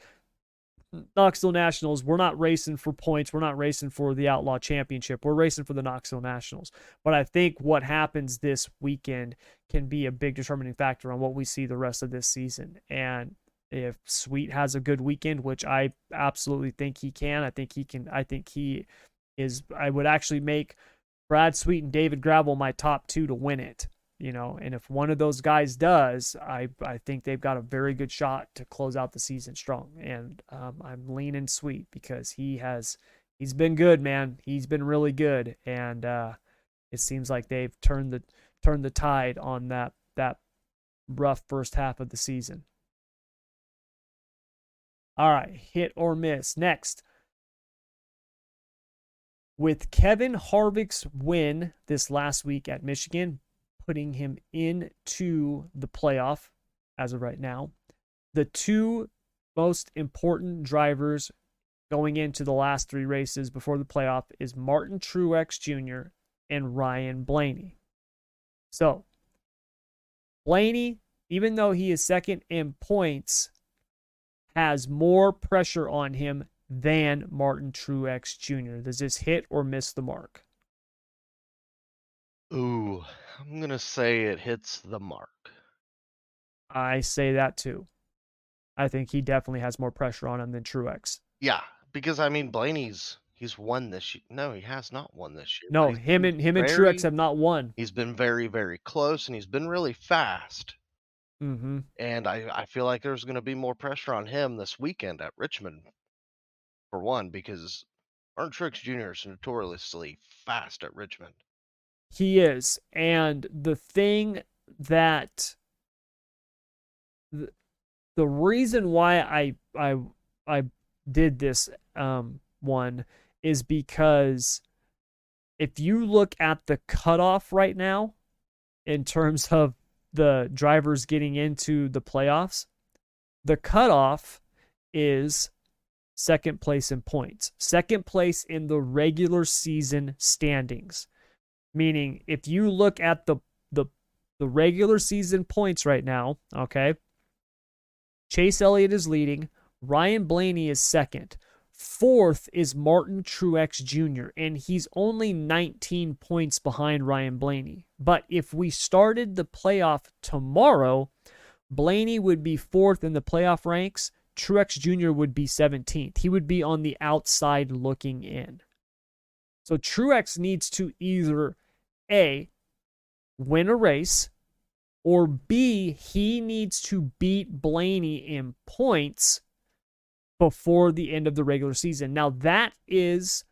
Knoxville Nationals, we're not racing for points. We're not racing for the Outlaw Championship. We're racing for the Knoxville Nationals. But I think what happens this weekend can be a big determining factor on what we see the rest of this season. And if Sweet has a good weekend, which I absolutely think he can, I think he is, I would actually make Brad Sweet and David Gravel my top two to win it. And if one of those guys does, I think they've got a very good shot to close out the season strong. And I'm leaning Sweet because he's been good, man. He's been really good, and it seems like they've turned the tide on that rough first half of the season. All right, hit or miss. Next, with Kevin Harvick's win this last week at Michigan, putting him into the playoff as of right now, the two most important drivers going into the last three races before the playoff is Martin Truex Jr. and Ryan Blaney. So, Blaney, even though he is second in points, has more pressure on him than Martin Truex Jr. Does this hit or miss the mark? Ooh, I'm going to say it hits the mark. I say that too. I think he definitely has more pressure on him than Truex. Yeah, because I mean he's won this year. No, he has not won this year. No, him and Truex have not won. He's been very, very close, and he's been really fast. Mm-hmm. And I feel like there's going to be more pressure on him this weekend at Richmond, for one, because Martin Truex Jr. is notoriously fast at Richmond. He is, and the thing that the reason why I did this one is because if you look at the cutoff right now in terms of the drivers getting into the playoffs, the cutoff is second place in points, second place in the regular season standings. Meaning, if you look at the regular season points right now, okay, Chase Elliott is leading, Ryan Blaney is second, fourth is Martin Truex Jr., and he's only 19 points behind Ryan Blaney. But if we started the playoff tomorrow, Blaney would be fourth in the playoff ranks, Truex Jr. would be 17th. He would be on the outside looking in. So Truex needs to either A, win a race, or B, he needs to beat Blaney in points before the end of the regular season. Now, that is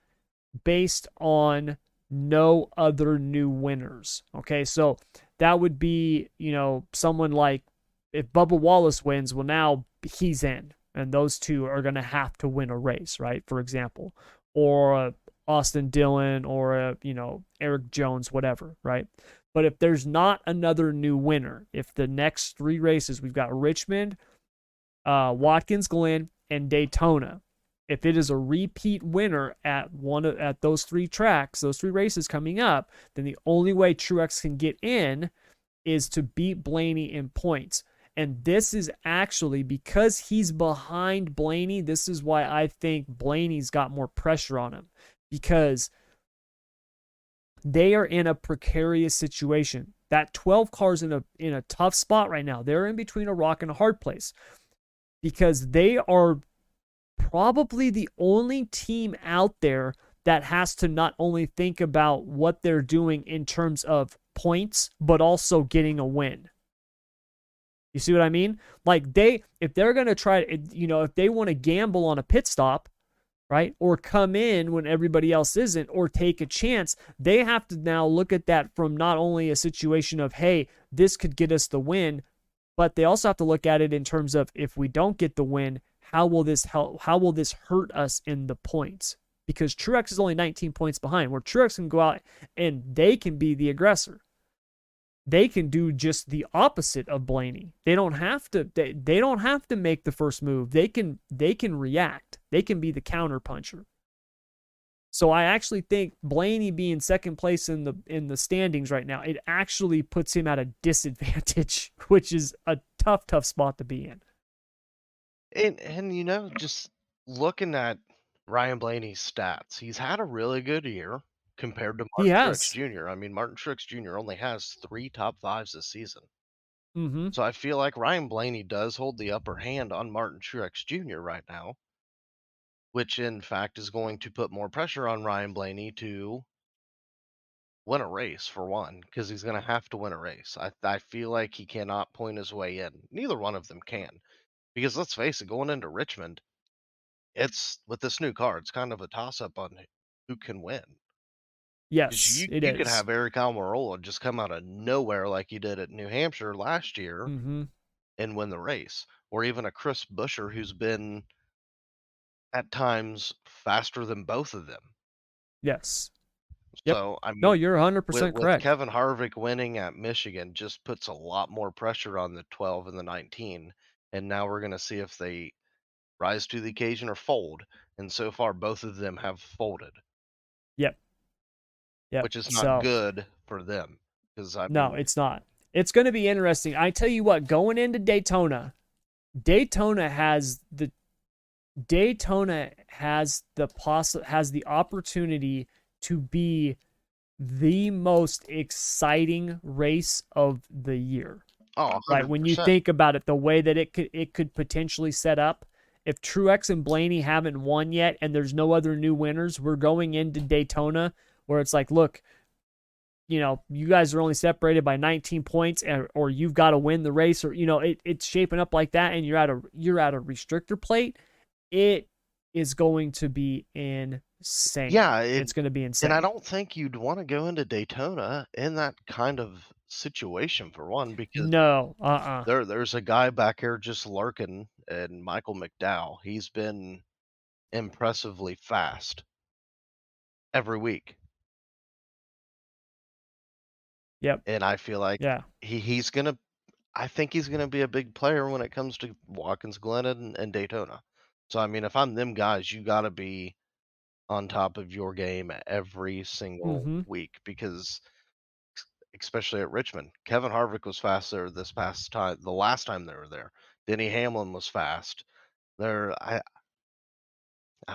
based on no other new winners. Okay, so that would be, someone like, if Bubba Wallace wins, well, now he's in, and those two are going to have to win a race, right? For example, or Austin Dillon or Eric Jones, whatever, right? But if there's not another new winner, if the next three races, we've got Richmond, Watkins Glen, and Daytona, if it is a repeat winner at those three tracks, those three races coming up, then the only way Truex can get in is to beat Blaney in points. And this is actually, because he's behind Blaney, this is why I think Blaney's got more pressure on him. Because they are in a precarious situation. That 12 car's in a tough spot right now. They're in between a rock and a hard place. Because they are probably the only team out there that has to not only think about what they're doing in terms of points, but also getting a win. You see what I mean? Like if they're going to try, if they want to gamble on a pit stop, right, or come in when everybody else isn't, or take a chance, they have to now look at that from not only a situation of, hey, this could get us the win, but they also have to look at it in terms of, if we don't get the win, how will this hurt us in the points? because Truex is only 19 points behind, where Truex can go out and they can be the aggressor. They can do just the opposite of Blaney. They don't have to. They don't have to make the first move. They can react. They can be the counter puncher. So I actually think Blaney being second place in the standings right now, it actually puts him at a disadvantage, which is a tough spot to be in. And just looking at Ryan Blaney's stats, he's had a really good year compared to He Martin Truex has. Jr. I mean, Martin Truex Jr. only has 3 top 5s this season. Mm-hmm. So I feel like Ryan Blaney does hold the upper hand on Martin Truex Jr. right now, which in fact is going to put more pressure on Ryan Blaney to win a race for one, because he's going to have to win a race. I feel like he cannot point his way in. Neither one of them can. Because let's face it, going into Richmond, it's with this new car, it's kind of a toss up on who can win. 'Cause Yes, you it you could is. have Eric Almirola just come out of nowhere like he did at New Hampshire last year Mm-hmm. and win the race, or even a Chris Buescher who's been at times faster than both of them. Yes. Yep. So I No, mean, you're 100% with correct. Kevin Harvick winning at Michigan just puts a lot more pressure on the 12 and the 19, and now we're going to see if they rise to the occasion or fold. And so far, both of them have folded, Yep. Yep. which is not So, good for them. Because I no, mean, it's not. It's going to be interesting. I tell you what, going into Daytona, Daytona has the has the opportunity to be the most exciting race of the year. oh, Right? When you 100%. think about it, the way that it could potentially set up. If Truex and Blaney haven't won yet and there's no other new winners, we're going into Daytona where it's like, look, you guys are only separated by 19 points, or you've got to win the race, or it's shaping up like that, and you're at a restrictor plate. It is going to be insane. Yeah, It's going to be and I insane. don't think you'd want to go into Daytona in that kind of situation for one, because No, there's a guy back here just lurking, and Michael McDowell. He's been impressively fast every week. Yep. And I feel like Yeah. he's gonna I think he's gonna be a big player when it comes to Watkins Glen and Daytona. So I mean, if I'm them guys, you gotta be on top of your game every single Mm-hmm. week, because especially at Richmond, Kevin Harvick was fast there this past time. The last time they were there, Denny Hamlin was fast. There, I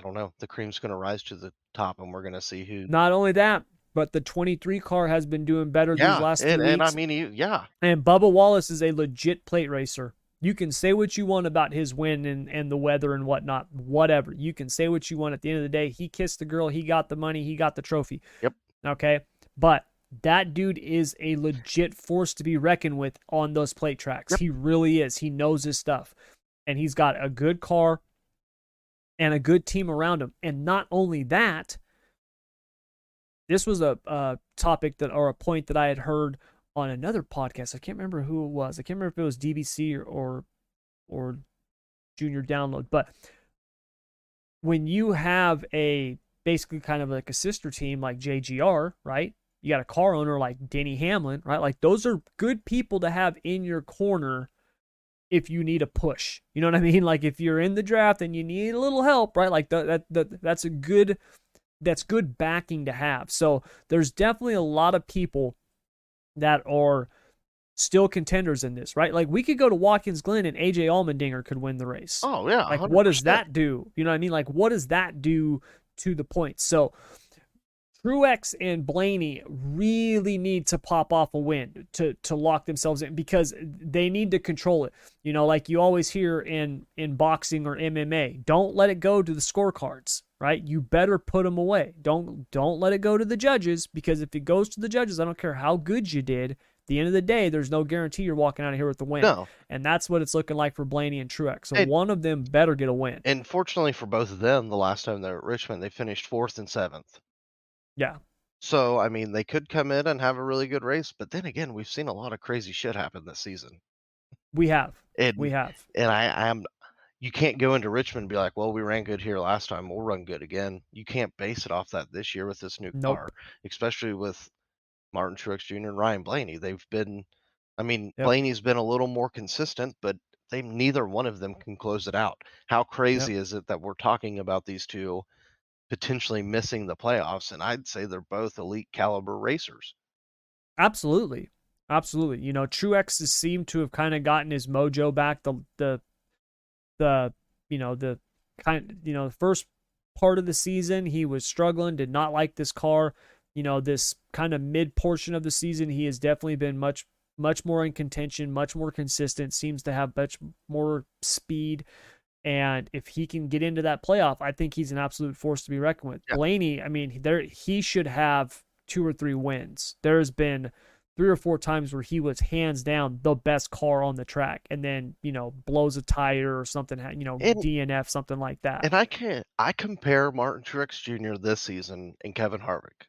don't know. The cream's gonna rise to the top, and we're gonna see who. Not only that, but the 23 car has been doing better these Yeah, last 3 and I weeks. mean, yeah, And Bubba Wallace is a legit plate racer. You can say what you want about his win and the weather and whatnot, whatever. You can say what you want. At the end of the day, he kissed the girl, he got the money, he got the trophy. yep. Okay? But that dude is a legit force to be reckoned with on those plate tracks. Yep. He really is. He knows his stuff. And he's got a good car and a good team around him. And not only that, this was a topic or a point that I had heard on another podcast. I can't remember who it was. I can't remember if it was DBC or Junior Download. But when you have a basically kind of like a sister team like JGR, right? You got a car owner like Denny Hamlin, right? Like those are good people to have in your corner if you need a push. You know what I mean? Like if you're in the draft and you need a little help, right? Like that's good backing to have. So there's definitely a lot of people that are still contenders in this, right? Like we could go to Watkins Glen and AJ Allmendinger could win the race. Oh yeah, Like what does 100%. that do? You know what I mean? Like what does that do to the points? So Truex and Blaney really need to pop off a win to lock themselves in, because they need to control it. Like you always hear in boxing or MMA, don't let it go to the scorecards, right? You better put them away. Don't let it go to the judges, because if it goes to the judges, I don't care how good you did. At the end of the day, there's no guarantee you're walking out of here with the win. No, And that's what it's looking like for Blaney and Truex. So and, one of them better get a win. and fortunately for both of them, the last time they were at Richmond, they finished 4th and 7th. Yeah. So I mean, they could come in and have a really good race, but then again, we've seen a lot of crazy shit happen this season. We have. And We have. and I am you can't go into Richmond and be like, "Well, we ran good here last time, we'll run good again." You can't base it off that this year with this new car, Nope. especially with Martin Truex Jr. and Ryan Blaney. They've been I mean, Yep. Blaney's been a little more consistent, but they neither one of them can close it out. How Yep. crazy is it that we're talking about these 2 potentially missing the playoffs, and I'd say they're both elite caliber racers. Absolutely. Absolutely. Truex has seemed to have kind of gotten his mojo back. The the the first part of the season he was struggling, did not like this car. This kind of mid portion of the season he has definitely been much more in contention, much more consistent, seems to have much more speed. And if he can get into that playoff, I think he's an absolute force to be reckoned with. Yeah. Blaney, I mean, he should have 2 or 3 wins. There's been 3 or 4 times where he was hands down the best car on the track, and then blows a tire or something, And DNF, something like that. I compare Martin Truex Jr. this season and Kevin Harvick,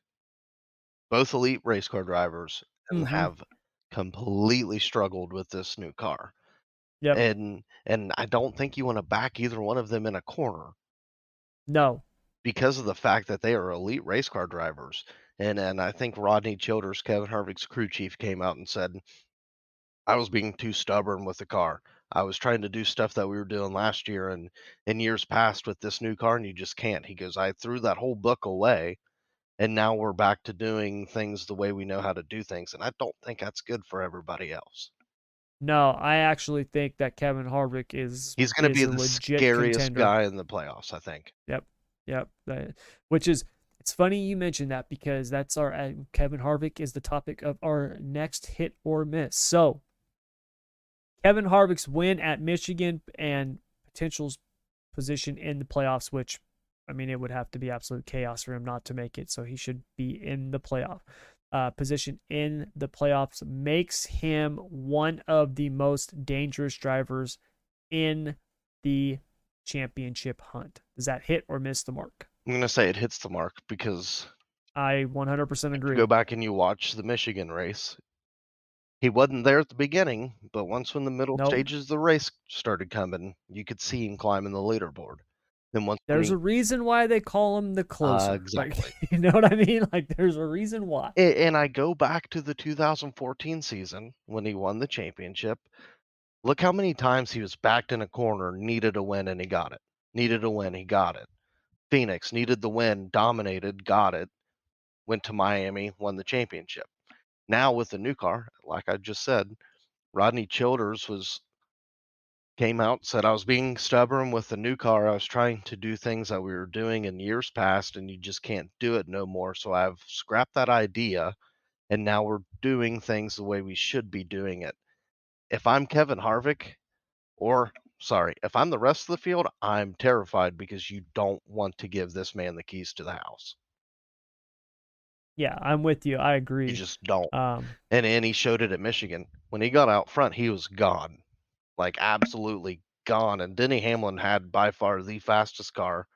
both elite race car drivers, and Mm-hmm. have completely struggled with this new car. Yep. And I don't think you wanna back either one of them in a corner No. because of the fact that they are elite race car drivers. And I think Rodney Childers, Kevin Harvick's crew chief, came out and said, "I was being too stubborn with the car. I was trying to do stuff that we were doing last year and in years past with this new car, and you just can't." He goes, "I threw that whole book away, and now we're back to doing things the way we know how to do things, and I don't think that's good for everybody else." No, I actually think that Kevin Harvick He's gonna is be a the legit scariest contender. guy in the playoffs, I think. Yep. Yep. Which is, it's funny you mentioned that, because that's our Kevin Harvick is the topic of our next hit or miss. So Kevin Harvick's win at Michigan and potential position in the playoffs, which, I mean, it would have to be absolute chaos for him not to make it. So he should be in the playoff position in the playoffs, makes him one of the most dangerous drivers in the championship hunt. Does that hit or miss the mark? I'm gonna say it hits the mark because I 100% if you go agree. back and you watch the Michigan race, he wasn't there at the beginning, but once when the middle Nope. stages of the race started coming, you could see him climbing the leaderboard. Then once when There's a reason why they call him the closer. Like, exactly. you know what I mean? Like, there's a reason why. And I go back to the 2014 season when he won the championship. Look how many times he was backed in a corner, needed a win, and he got it. Needed a win, he got it. Phoenix needed the win, dominated, got it. Went to Miami, won the championship. Now with the new car, like I just said, Rodney Childers came out, said I was being stubborn with the new car. I was trying to do things that we were doing in years past, and you just can't do it no more. So I've scrapped that idea, and now we're doing things the way we should be doing it. If I'm Kevin Harvick, or sorry, if I'm the rest of the field, I'm terrified because you don't want to give this man the keys to the house. Yeah, I'm with you. I You agree. just don't. Um, And he showed it at Michigan. When he got out front, he was gone. Like absolutely gone. And Denny Hamlin had by far the fastest car,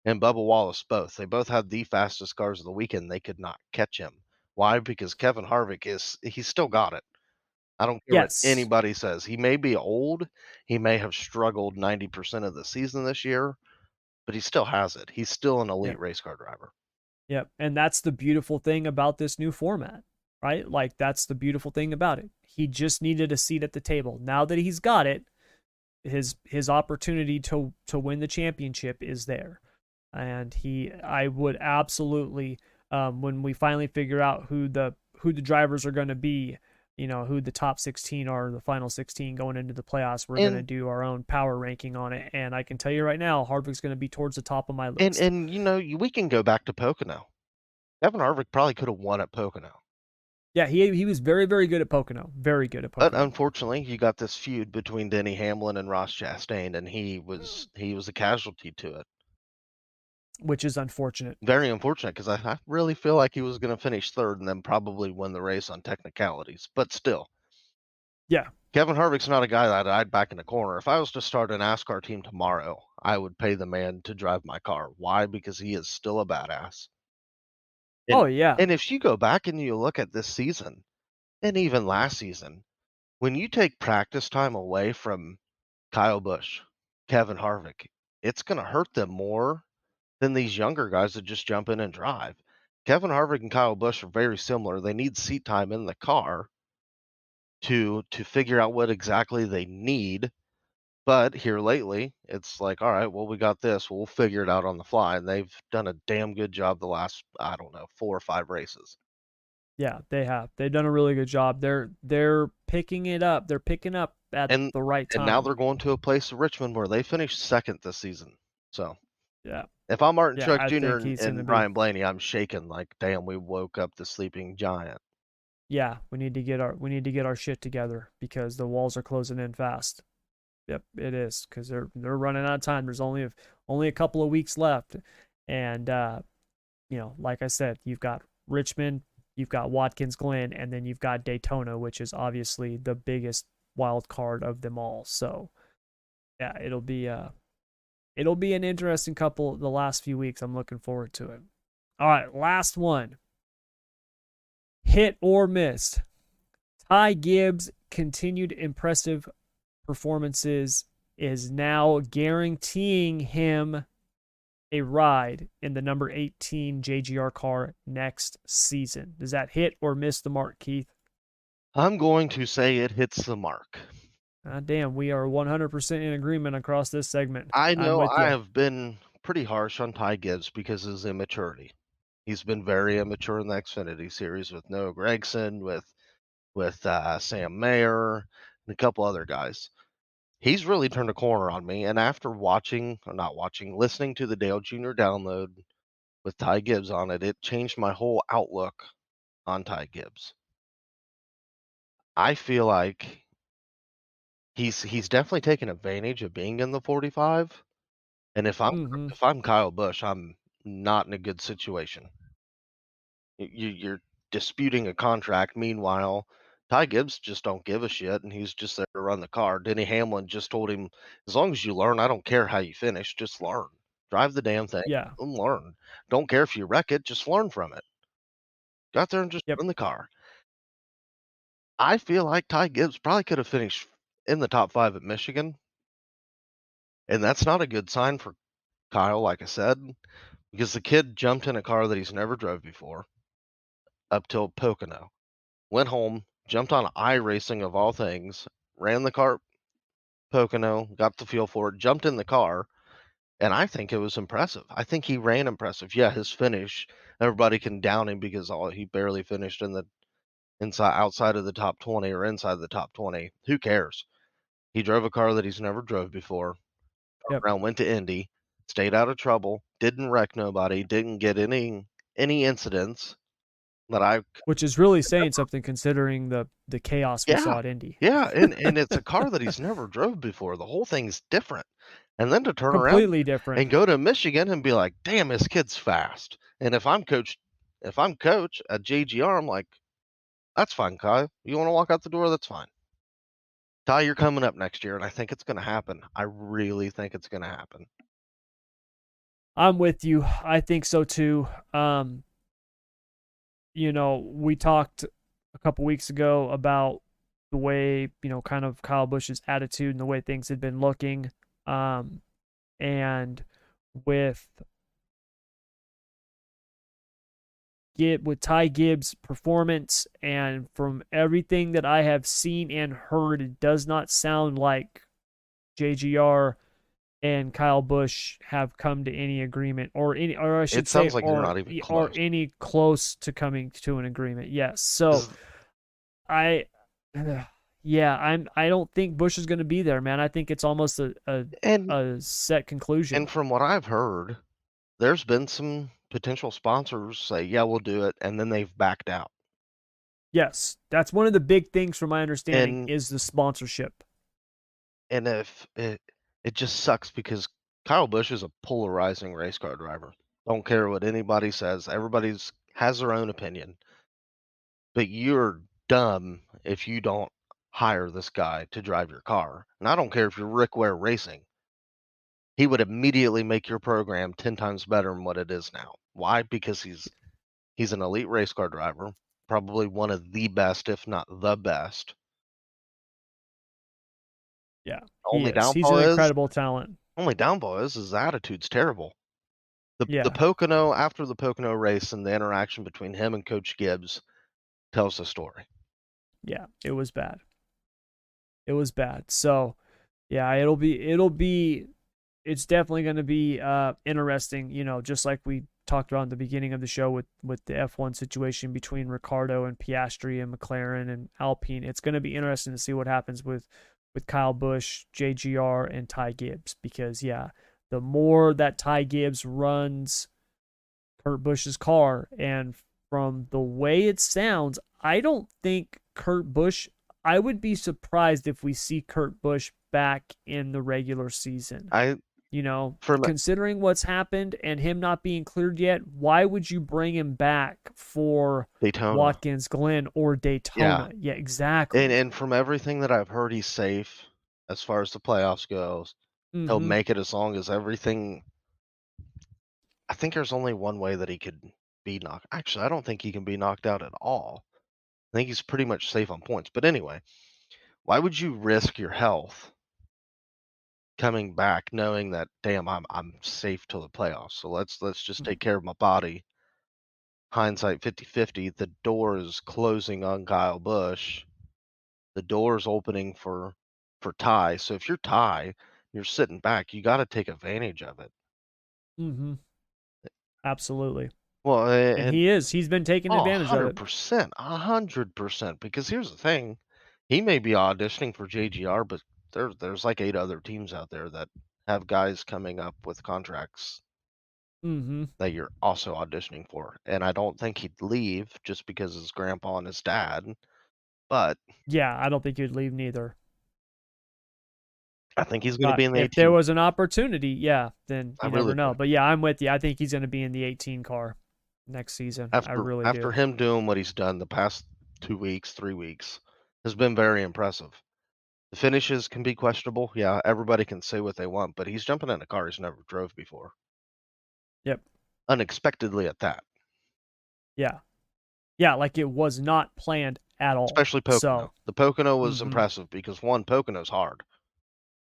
and Bubba Wallace both. They both had the fastest cars of the weekend. They could not catch him. Why? Because Kevin Harvick he's still got it. I don't care what yes. anybody says. He may be old. He may have struggled 90% of the season this year, but he still has it. He's still an elite Yep. race car driver. Yep. And that's the beautiful thing about this new format, right? Like, that's the beautiful thing about it. He just needed a seat at the table. Now that he's got it, his opportunity to win the championship is there. And I would absolutely, when we finally figure out who the drivers are going to be, who the top 16 are, the final 16 going into the playoffs, we're going to And do our own power ranking on it. And I can tell you right now, Harvick's going to be towards the top of my and list. and you know, we can go back to Pocono. Kevin Harvick probably could have won at Pocono. Yeah, he was very, very good at Pocono. Very good at But Pocono, unfortunately, you got this feud between Denny Hamlin and Ross Chastain, and he was a casualty to it. which is unfortunate. Very unfortunate because I really feel like he was going to finish third and then probably win the race on technicalities. But still, Yeah. Kevin Harvick's not a guy that I'd back in the corner. If I was to start a NASCAR team tomorrow, I would pay the man to drive my car. Why? Because he is still a badass. And Oh yeah. and if you go back and you look at this season and even last season, when you take practice time away from Kyle Busch, Kevin Harvick. It's gonna hurt them more than these younger guys that just jump in and drive. Kevin Harvick and Kyle Busch are very similar. They need seat time in the car to figure out what exactly they need. But here lately, it's like, all right, well, we got this. We'll figure it out on the fly. And they've done a damn good job the last, I don't know, 4 or 5 races. Yeah, they have. They've done a really good job. They're picking it up. They're picking up at And the right and now time. they're going to a place in Richmond where they finished second this season. So Yeah. if I'm Martin Yeah, Truex I Jr. think and, he's going to and be. Ryan Blaney, I'm shaking like, damn, we woke up the sleeping giant. Yeah, we need to get our shit together because the walls are closing in fast. Yep, it is because they're running out of time. There's only a couple of weeks left, and like I said, you've got Richmond, you've got Watkins Glen, and then you've got Daytona, which is obviously the biggest wild card of them all. So yeah, it'll be an interesting couple the last few weeks. I'm looking forward to it. All right, last one. Hit or miss. Ty Gibbs' continued impressive performances is now guaranteeing him a ride in the number 18 JGR car next season. Does that hit or miss the mark, Keith? I'm going to say it hits the mark. Damn, we are 100% in agreement across this segment. I I'm know with I you. have been pretty harsh on Ty Gibbs because of his immaturity. He's been very immature in the Xfinity series with Noah Gragson, with Sam Mayer, and a couple other guys. He's really turned a corner on me, and after watching or not watching, listening to the Dale Jr. download with Ty Gibbs on it, it changed my whole outlook on Ty Gibbs. I feel like he's definitely taken advantage of being in the 45, and Mm-hmm. if I'm Kyle Busch, I'm not in a good situation. You're disputing a contract. Meanwhile, Ty Gibbs just don't give a shit, and he's just there to run the car. Denny Hamlin just told him, as long as you learn, I don't care how you finish, just learn. Drive the damn thing Yeah. and learn. Don't care if you wreck it, just learn from it. Go out there and just Yep. run the car. I feel like Ty Gibbs probably could have finished in the top 5 at Michigan, and that's not a good sign for Kyle, like I said, because the kid jumped in a car that he's never drove before up till Pocono. Went home, jumped on iRacing of all things, ran the car at Pocono, got the feel for it, jumped in the car, and I think it was impressive. I think he ran impressive. Yeah, his finish, everybody can down him because he barely finished in the outside of the top 20 or inside the top 20. Who cares? He drove a car that he's never drove before. Yep. Around, went to Indy, stayed out of trouble, didn't wreck nobody, didn't get any incidents that I Which is really saying something considering the chaos we Yeah. saw at Indy. Yeah, and it's a car that he's never drove before. The whole thing's different. And then to turn around Completely different. and go to Michigan and be like, "Damn, this kid's fast." And if I'm coach at JGR, I'm like, "That's fine, Kyle. You want to walk out the door? That's fine. Ty, you're coming up next year, and I think it's going to happen. I really think it's going to happen." I'm with you. I think so too. We talked a couple weeks ago about the way, kind of Kyle Busch's attitude and the way things had been looking. And with Ty Gibbs' performance and from everything that I have seen and heard, it does not sound like JGR and Kyle Busch have come to any agreement or I should It say sounds like they're not even are close. any close to coming to an agreement. Yes. So 'Cause- I yeah, I don't think Bush is going to be there, man. I think it's almost And a set and conclusion. from what I've heard, there's been some potential sponsors say, "Yeah, we'll do it," and then they've backed out. Yes, that's one of the big things from my understanding And is the sponsorship. And if it just sucks because Kyle Busch is a polarizing race car driver. Don't care what anybody says. Everybody's has their own opinion. But you're dumb if you don't hire this guy to drive your car. And I don't care if you're Rick Ware Racing. He would immediately make your program 10 times better than what it is now. Why? Because he's an elite race car driver, probably one of the best, if not the best. Yeah, he Only is. He's an downfall is incredible talent. his attitude's terrible. The Yeah, Pocono after the Pocono race and the interaction between him and Coach Gibbs tells the story. yeah, it was bad. It was bad. So, yeah, it's definitely going to be interesting, just like we talked about in the beginning of the show with the F1 situation between Ricciardo and Piastri and McLaren and Alpine. It's going to be interesting to see what happens with Kyle Busch, JGR, and Ty Gibbs, because yeah, the more that Ty Gibbs runs Kurt Busch's car, and from the way it sounds, I don't think Kurt Busch. I would be surprised if we see Kurt Busch back in the regular season. I from Considering what's happened and him not being cleared yet, why would you bring him back for Daytona. Watkins Glen or Daytona? Yeah, exactly. And from everything that I've heard, he's safe as far as the playoffs goes. He'll Mm-hmm. make it as long as everything. I think there's only one way that he could be knocked. Actually, I don't think he can be knocked out at all. I think he's pretty much safe on points. But anyway, why would you risk your health coming back knowing that damn I'm safe till the playoffs? So let's just take care of my body. Hindsight 50/50, the door is closing on Kyle Busch. The door is opening for Ty. So if you're Ty, you're sitting back, you got to take advantage of it. Mm-hmm. Absolutely. Well, And and he's been taking oh, advantage of it. 100%, 100%. Because here's the thing, he may be auditioning for JGR, but there's like 8 other teams out there that have guys coming up with contracts Mm-hmm. that you're also auditioning for. And I don't think he'd leave just because his grandpa and his dad, but Yeah, I don't think you'd leave neither. I think he's going to But be in the if there 18. was an opportunity, yeah, then I you really never know. do. But yeah, I'm with you. I think he's going to be in the 18 car next season. I really After do. him doing what he's done the past 2 weeks, 3 weeks, has been very impressive. The finishes can be questionable. Yeah, everybody can say what they want, but he's jumping in a car he's never drove before. Yep. Unexpectedly at that. Yeah. Yeah, like it was not planned at all. Especially So, Pocono. The Pocono was mm-hmm. impressive because one, Pocono's hard.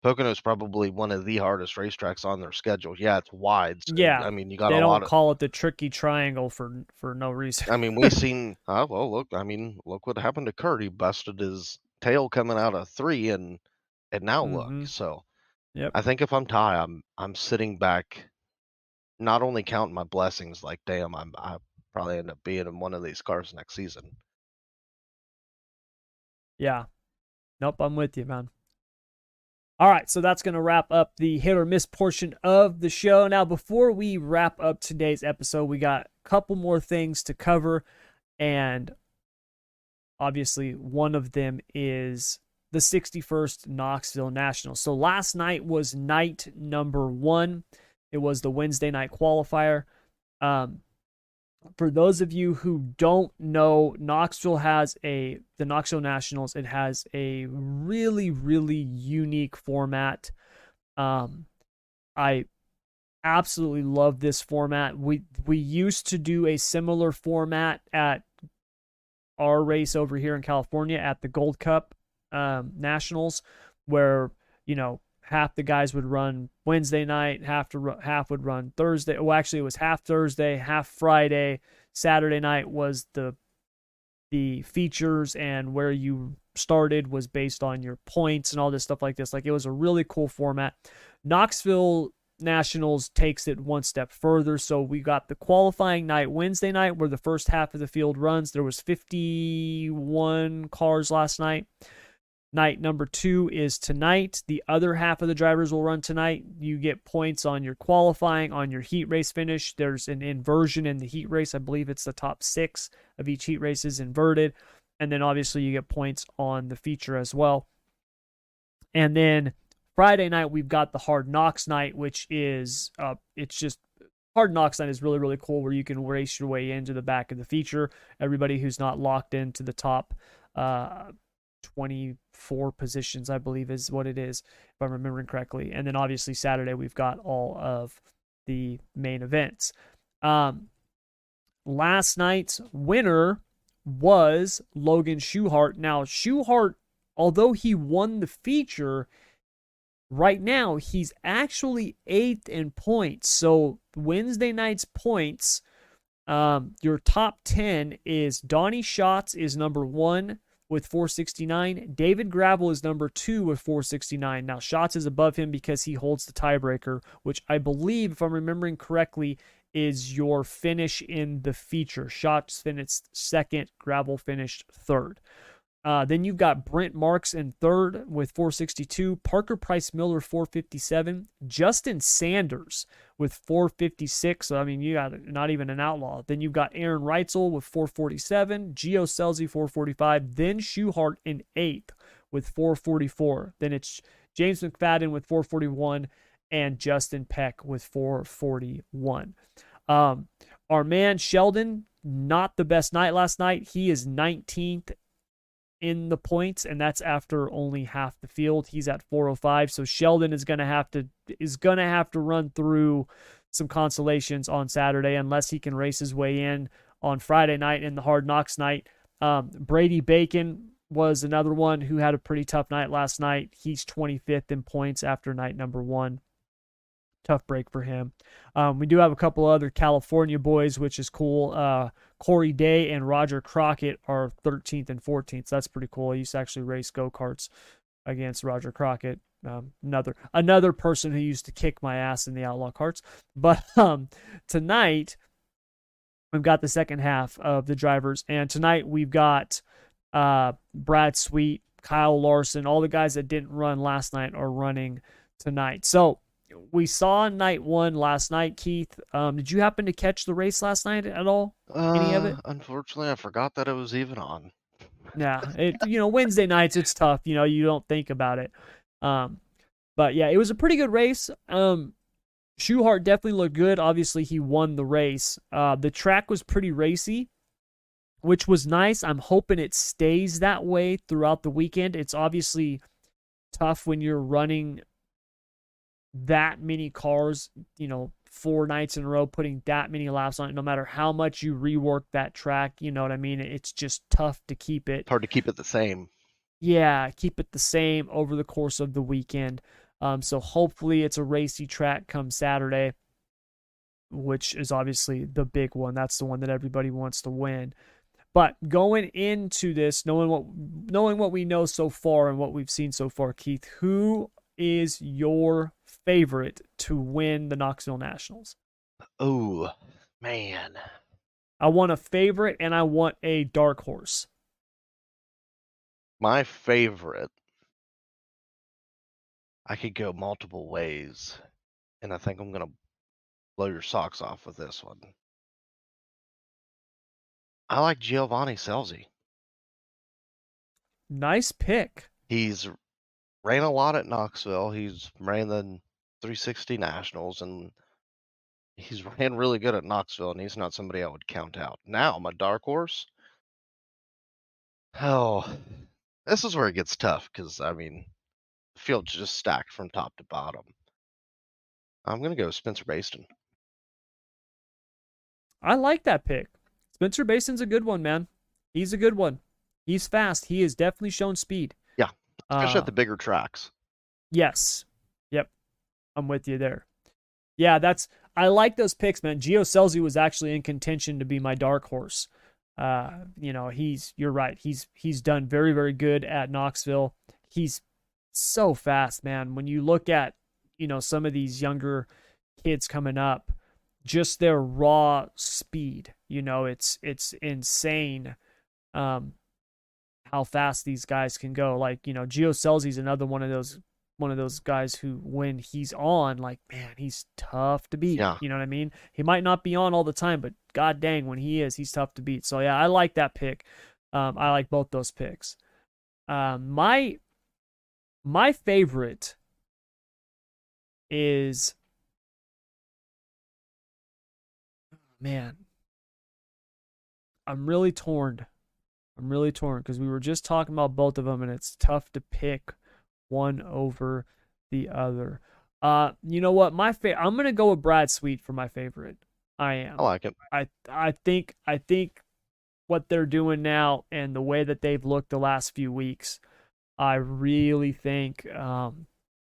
Pocono's probably one of the hardest racetracks on their schedule. Yeah, it's wide, so Yeah, I mean you got they a lot don't of call it the tricky triangle for no reason. I mean we seen well look, I mean, look what happened to Kurt. He busted his tail coming out of 3 and now look. Mm-hmm. So Yep. I think if I'm Ty, I'm sitting back, not only counting my blessings, like damn, I probably end up being in one of these cars next season. Yeah. Nope, I'm with you, man. All right, so that's going to wrap up the hit or miss portion of the show. Now, before we wrap up today's episode, we got a couple more things to cover, and obviously one of them is the 61st Knoxville Nationals. So last night was night number 1. It was the Wednesday night qualifier. For those of you who don't know, the Knoxville Nationals, it has a really, really unique format. I absolutely love this format. We used to do a similar format at our race over here in California at the Gold Cup Nationals, where half the guys would run Wednesday night, half would run Thursday. Well, actually, it was half Thursday, half Friday. Saturday night was the features, and where you started was based on your points and all this stuff like this. Like, it was a really cool format. Knoxville Nationals takes it one step further. So we got the qualifying night, Wednesday night, where the first half of the field runs. There was 51 cars last night. Night number 2 is tonight. The other half of the drivers will run tonight. You get points on your qualifying, on your heat race finish. There's an inversion in the heat race. I believe it's the top 6 of each heat race is inverted. And then obviously you get points on the feature as well. And then Friday night, we've got the Hard Knocks night, which is, it's just, Hard Knocks night is really, really cool, where you can race your way into the back of the feature. Everybody who's not locked into the top 24 positions, I believe is what it is, if I'm remembering correctly. And then obviously Saturday, we've got all of the main events. Last night's winner was Logan Schuchart. Now, Schuchart, although he won the feature, Right now, he's actually 8th in points. So Wednesday night's points, your top 10 is Donnie Schatz is number 1 with 469. David Gravel is number 2 with 469. Now, Schatz is above him because he holds the tiebreaker, which I believe, if I'm remembering correctly, is your finish in the feature. Schatz finished second, Gravel finished third. Then you've got Brent Marks in third with 462. Parker Price Miller, 457. Justin Sanders with 456. So, I mean, you got not even an outlaw. Then you've got Aaron Reitzel with 447. Gio Scelzi, 445. Then Schuchart in eighth with 444. Then it's James McFadden with 441 and Justin Peck with 441. Our man Sheldon, not the best night last night. He is 19th in the points, and that's after only half the field. He's at 405. So Sheldon is gonna have to run through some consolations on Saturday unless he can race his way in on Friday night in the Hard Knocks night. Brady Bacon was another one who had a pretty tough night last night. He's 25th in points after night number 1. Tough break for him. We do have a couple other California boys, which is cool. Corey Day and Roger Crockett are 13th and 14th. So that's pretty cool. I used to actually race go-karts against Roger Crockett. Another person who used to kick my ass in the outlaw karts. But tonight we've got the second half of the drivers, and tonight we've got Brad Sweet, Kyle Larson, all the guys that didn't run last night are running tonight. So we saw night 1 last night, Keith. Did you happen to catch the race last night at all? Any of it? Unfortunately, I forgot that it was even on. Yeah, Wednesday nights, it's tough. You don't think about it. But yeah, it was a pretty good race. Schuchart definitely looked good. Obviously, he won the race. The track was pretty racy, which was nice. I'm hoping it stays that way throughout the weekend. It's obviously tough when you're running that many cars, 4 nights in a row, putting that many laps on it, no matter how much you rework that track, you know what I mean? It's just tough to keep it. It's hard to keep it the same. Yeah, keep it the same over the course of the weekend. So hopefully it's a racy track come Saturday, which is obviously the big one. That's the one that everybody wants to win. But going into this, knowing what we know so far and what we've seen so far, Keith, who is your favorite to win the Knoxville Nationals? Oh, man. I want a favorite and I want a dark horse. My favorite, I could go multiple ways, and I think I'm going to blow your socks off with this one. I like Giovanni Scelzi. Nice pick. He's ran a lot at Knoxville. He's ran the 360 Nationals, and he's ran really good at Knoxville, and he's not somebody I would count out. Now, my dark horse. Oh, this is where it gets tough because, I mean, the field's just stacked from top to bottom. I'm going to go Spencer Bayston. I like that pick. Spencer Bayston's a good one, man. He's a good one. He's fast. He has definitely shown speed. Yeah, especially at the bigger tracks. Yes. Yep. I'm with you there. Yeah, I like those picks, man. Gio Scelzi was actually in contention to be my dark horse. You're right. He's done very, very good at Knoxville. He's so fast, man. When you look at, some of these younger kids coming up, just their raw speed, it's insane how fast these guys can go. Like, Gio Scelzi's another one of those guys who, when he's on, like, man, he's tough to beat. Yeah. You know what I mean? He might not be on all the time, but god dang, when he is, he's tough to beat. So yeah, I like that pick. I like both those picks. My favorite is, man, I'm really torn because we were just talking about both of them, and it's tough to pick one over the other. You know what? I'm gonna go with Brad Sweet for my favorite. I am. I like it. I think what they're doing now and the way that they've looked the last few weeks, I really think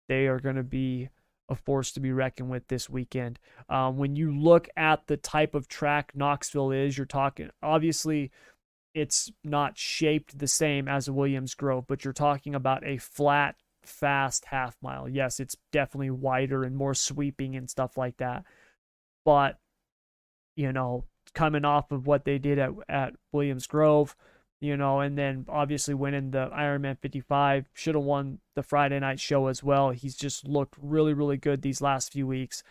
they are going to be a force to be reckoned with this weekend. When you look at the type of track Knoxville is, you're talking, obviously, it's not shaped the same as a Williams Grove, but you're talking about a flat, fast half mile. Yes, it's definitely wider and more sweeping and stuff like that. But, coming off of what they did at Williams Grove, and then obviously winning the Ironman 55, should have won the Friday night show as well. He's just looked really, really good these last few weeks.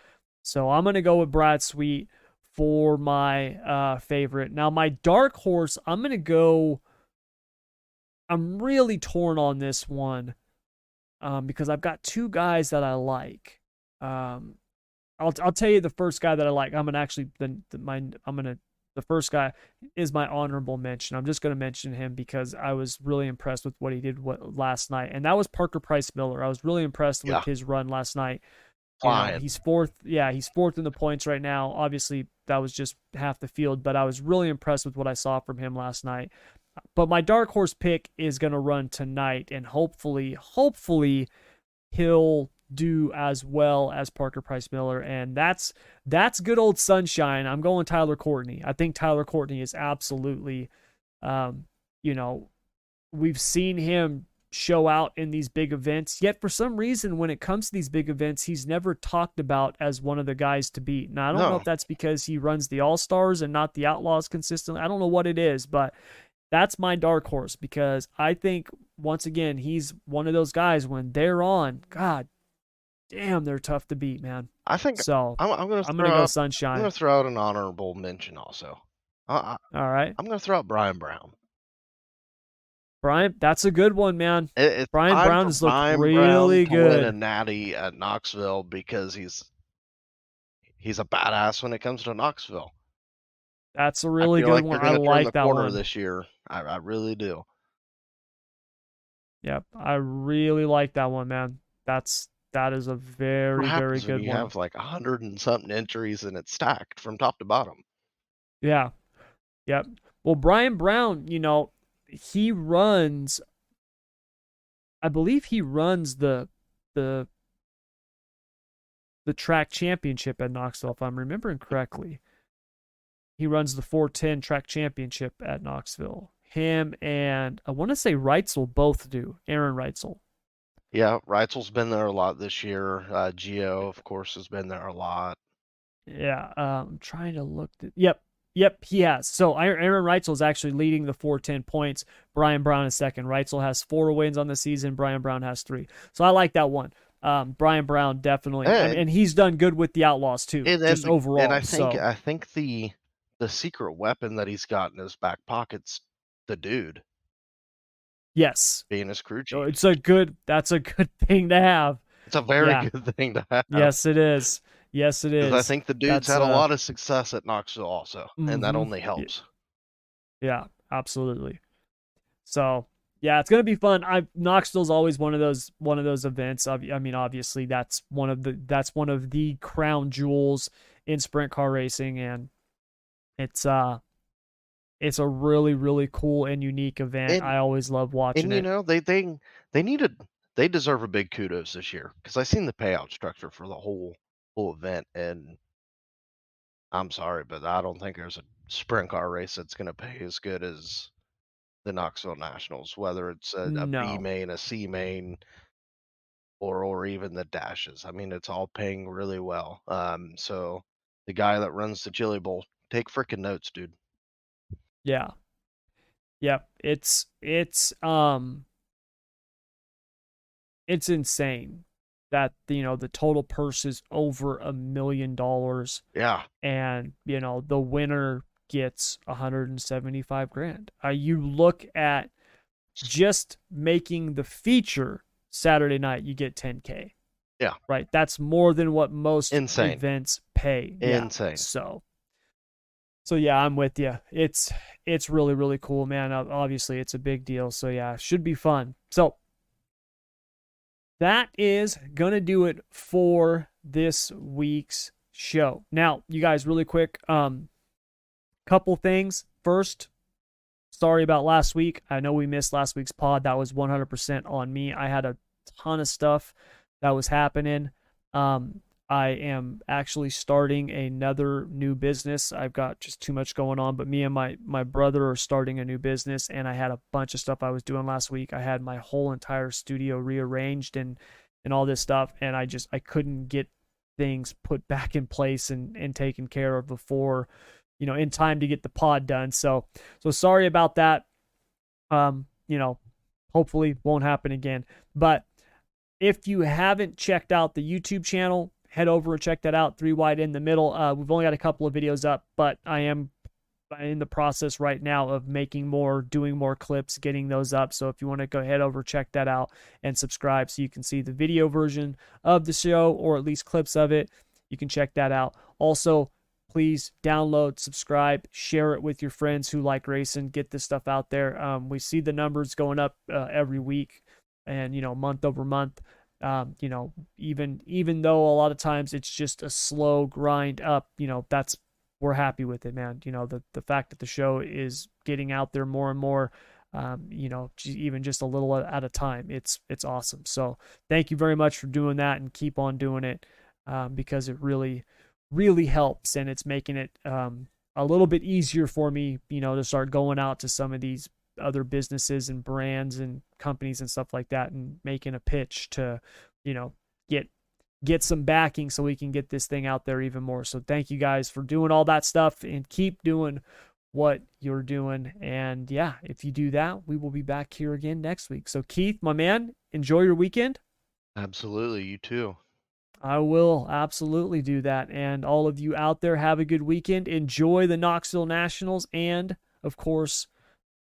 So I'm going to go with Brad Sweet for my favorite. Now, my dark horse, I'm really torn on this one because I've got two guys that I like. I'll tell you the first guy that I like. I'm gonna actually the first guy is my honorable mention. I'm just gonna mention him because I was really impressed with what he did last night, and that was Parker Price Miller. I was really impressed with his run last night. He's fourth. Yeah, he's fourth in the points right now. Obviously, that was just half the field, but I was really impressed with what I saw from him last night. But my dark horse pick is gonna run tonight, and hopefully, he'll do as well as Parker Price Miller, and that's good old sunshine. I'm going Tyler Courtney. I think Tyler Courtney is absolutely, we've seen him show out in these big events, yet for some reason when it comes to these big events, he's never talked about as one of the guys to beat. Now, I don't know if that's because he runs the All-Stars and not the Outlaws consistently. I don't know what it is, but that's my dark horse because I think, once again, he's one of those guys when they're on, God damn, they're tough to beat, man. I think so. I'm going to go sunshine. I'm going to throw out an honorable mention also. All right. I'm going to throw out Brian Brown. Brian, that's a good one, man. Brian Brown has looked really good. Win a natty at Knoxville because he's a badass when it comes to Knoxville. That's a really good one. I like that one this year. I really do. Yep, I really like that one, man. That is a very, very good one. You have like 100 and something entries and it's stacked from top to bottom. Yeah. Yep. Well, Brian Brown, he runs, I believe he runs the track championship at Knoxville, if I'm remembering correctly. He runs the 410 track championship at Knoxville. Him and I want to say Reitzel both do. Aaron Reitzel. Yeah, Reitzel's been there a lot this year. Gio, of course, has been there a lot. Yeah, I'm trying to look. Yep, he has. So Aaron Reitzel is actually leading the 410 points. Brian Brown is second. Reitzel has 4 wins on the season. Brian Brown has 3. So I like that one. Brian Brown definitely, and he's done good with the Outlaws too, just overall. And I think the secret weapon that he's got in his back pocket's the dude. Yes. Being his crew chief. That's a good thing to have. It's a very good thing to have. Yes, it is. Yes, it is. Because I think the dude's had a lot of success at Knoxville also, and that only helps. Yeah, absolutely. So, yeah, it's going to be fun. Knoxville's always one of those events. I mean, obviously that's one of the crown jewels in sprint car racing, and it's a really, really cool and unique event. I always love watching it. And they deserve a big kudos this year because I seen the payout structure for the whole event, and I'm sorry, but I don't think there's a sprint car race that's going to pay as good as the Knoxville Nationals, whether it's a B main, a C main, or even the dashes. I mean, it's all paying really well. So the guy that runs the Chili Bowl, take freaking notes, dude. Yeah. Yep. It's insane that the total purse is over $1 million. Yeah. And the winner gets $175,000. You look at just making the feature Saturday night, you get $10,000. Yeah. Right. That's more than what most events pay. Insane. Yeah. So yeah, I'm with you. It's really, really cool, man. Obviously, it's a big deal. So yeah, should be fun. So that is gonna do it for this week's show. Now, you guys, really quick, couple things. First, sorry about last week. I know we missed last week's pod. That was 100% on me. I had a ton of stuff that was happening. I am actually starting another new business. I've got just too much going on, but me and my brother are starting a new business, and I had a bunch of stuff I was doing last week. I had my whole entire studio rearranged and all this stuff, and I couldn't get things put back in place and taken care of before, in time to get the pod done. So sorry about that. Hopefully won't happen again. But if you haven't checked out the YouTube channel, head over and check that out. 3 Wide in the Middle. We've only got a couple of videos up, but I am in the process right now of making more, doing more clips, getting those up. So if you want to go head over, check that out and subscribe so you can see the video version of the show, or at least clips of it. You can check that out. Also, please download, subscribe, share it with your friends who like racing. Get this stuff out there. We see the numbers going up every week and, month over month. Even though a lot of times it's just a slow grind up, we're happy with it, man. The fact that the show is getting out there more and more, even just a little at a time, it's awesome. So thank you very much for doing that, and keep on doing it, because it really, really helps, and it's making it a little bit easier for me, to start going out to some of these other businesses and brands and companies and stuff like that, and making a pitch to, get some backing so we can get this thing out there even more. So thank you guys for doing all that stuff, and keep doing what you're doing. And yeah, if you do that, we will be back here again next week. So Keith, my man, enjoy your weekend. Absolutely. You too. I will absolutely do that. And all of you out there, have a good weekend. Enjoy the Knoxville Nationals and, of course,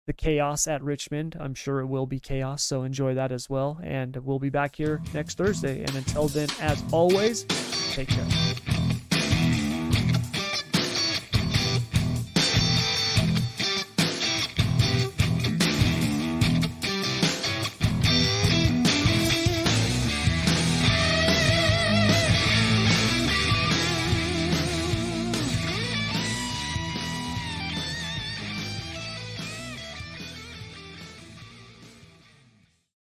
the chaos at Richmond. I'm sure it will be chaos, so enjoy that as well. And we'll be back here next Thursday. And until then, as always, take care.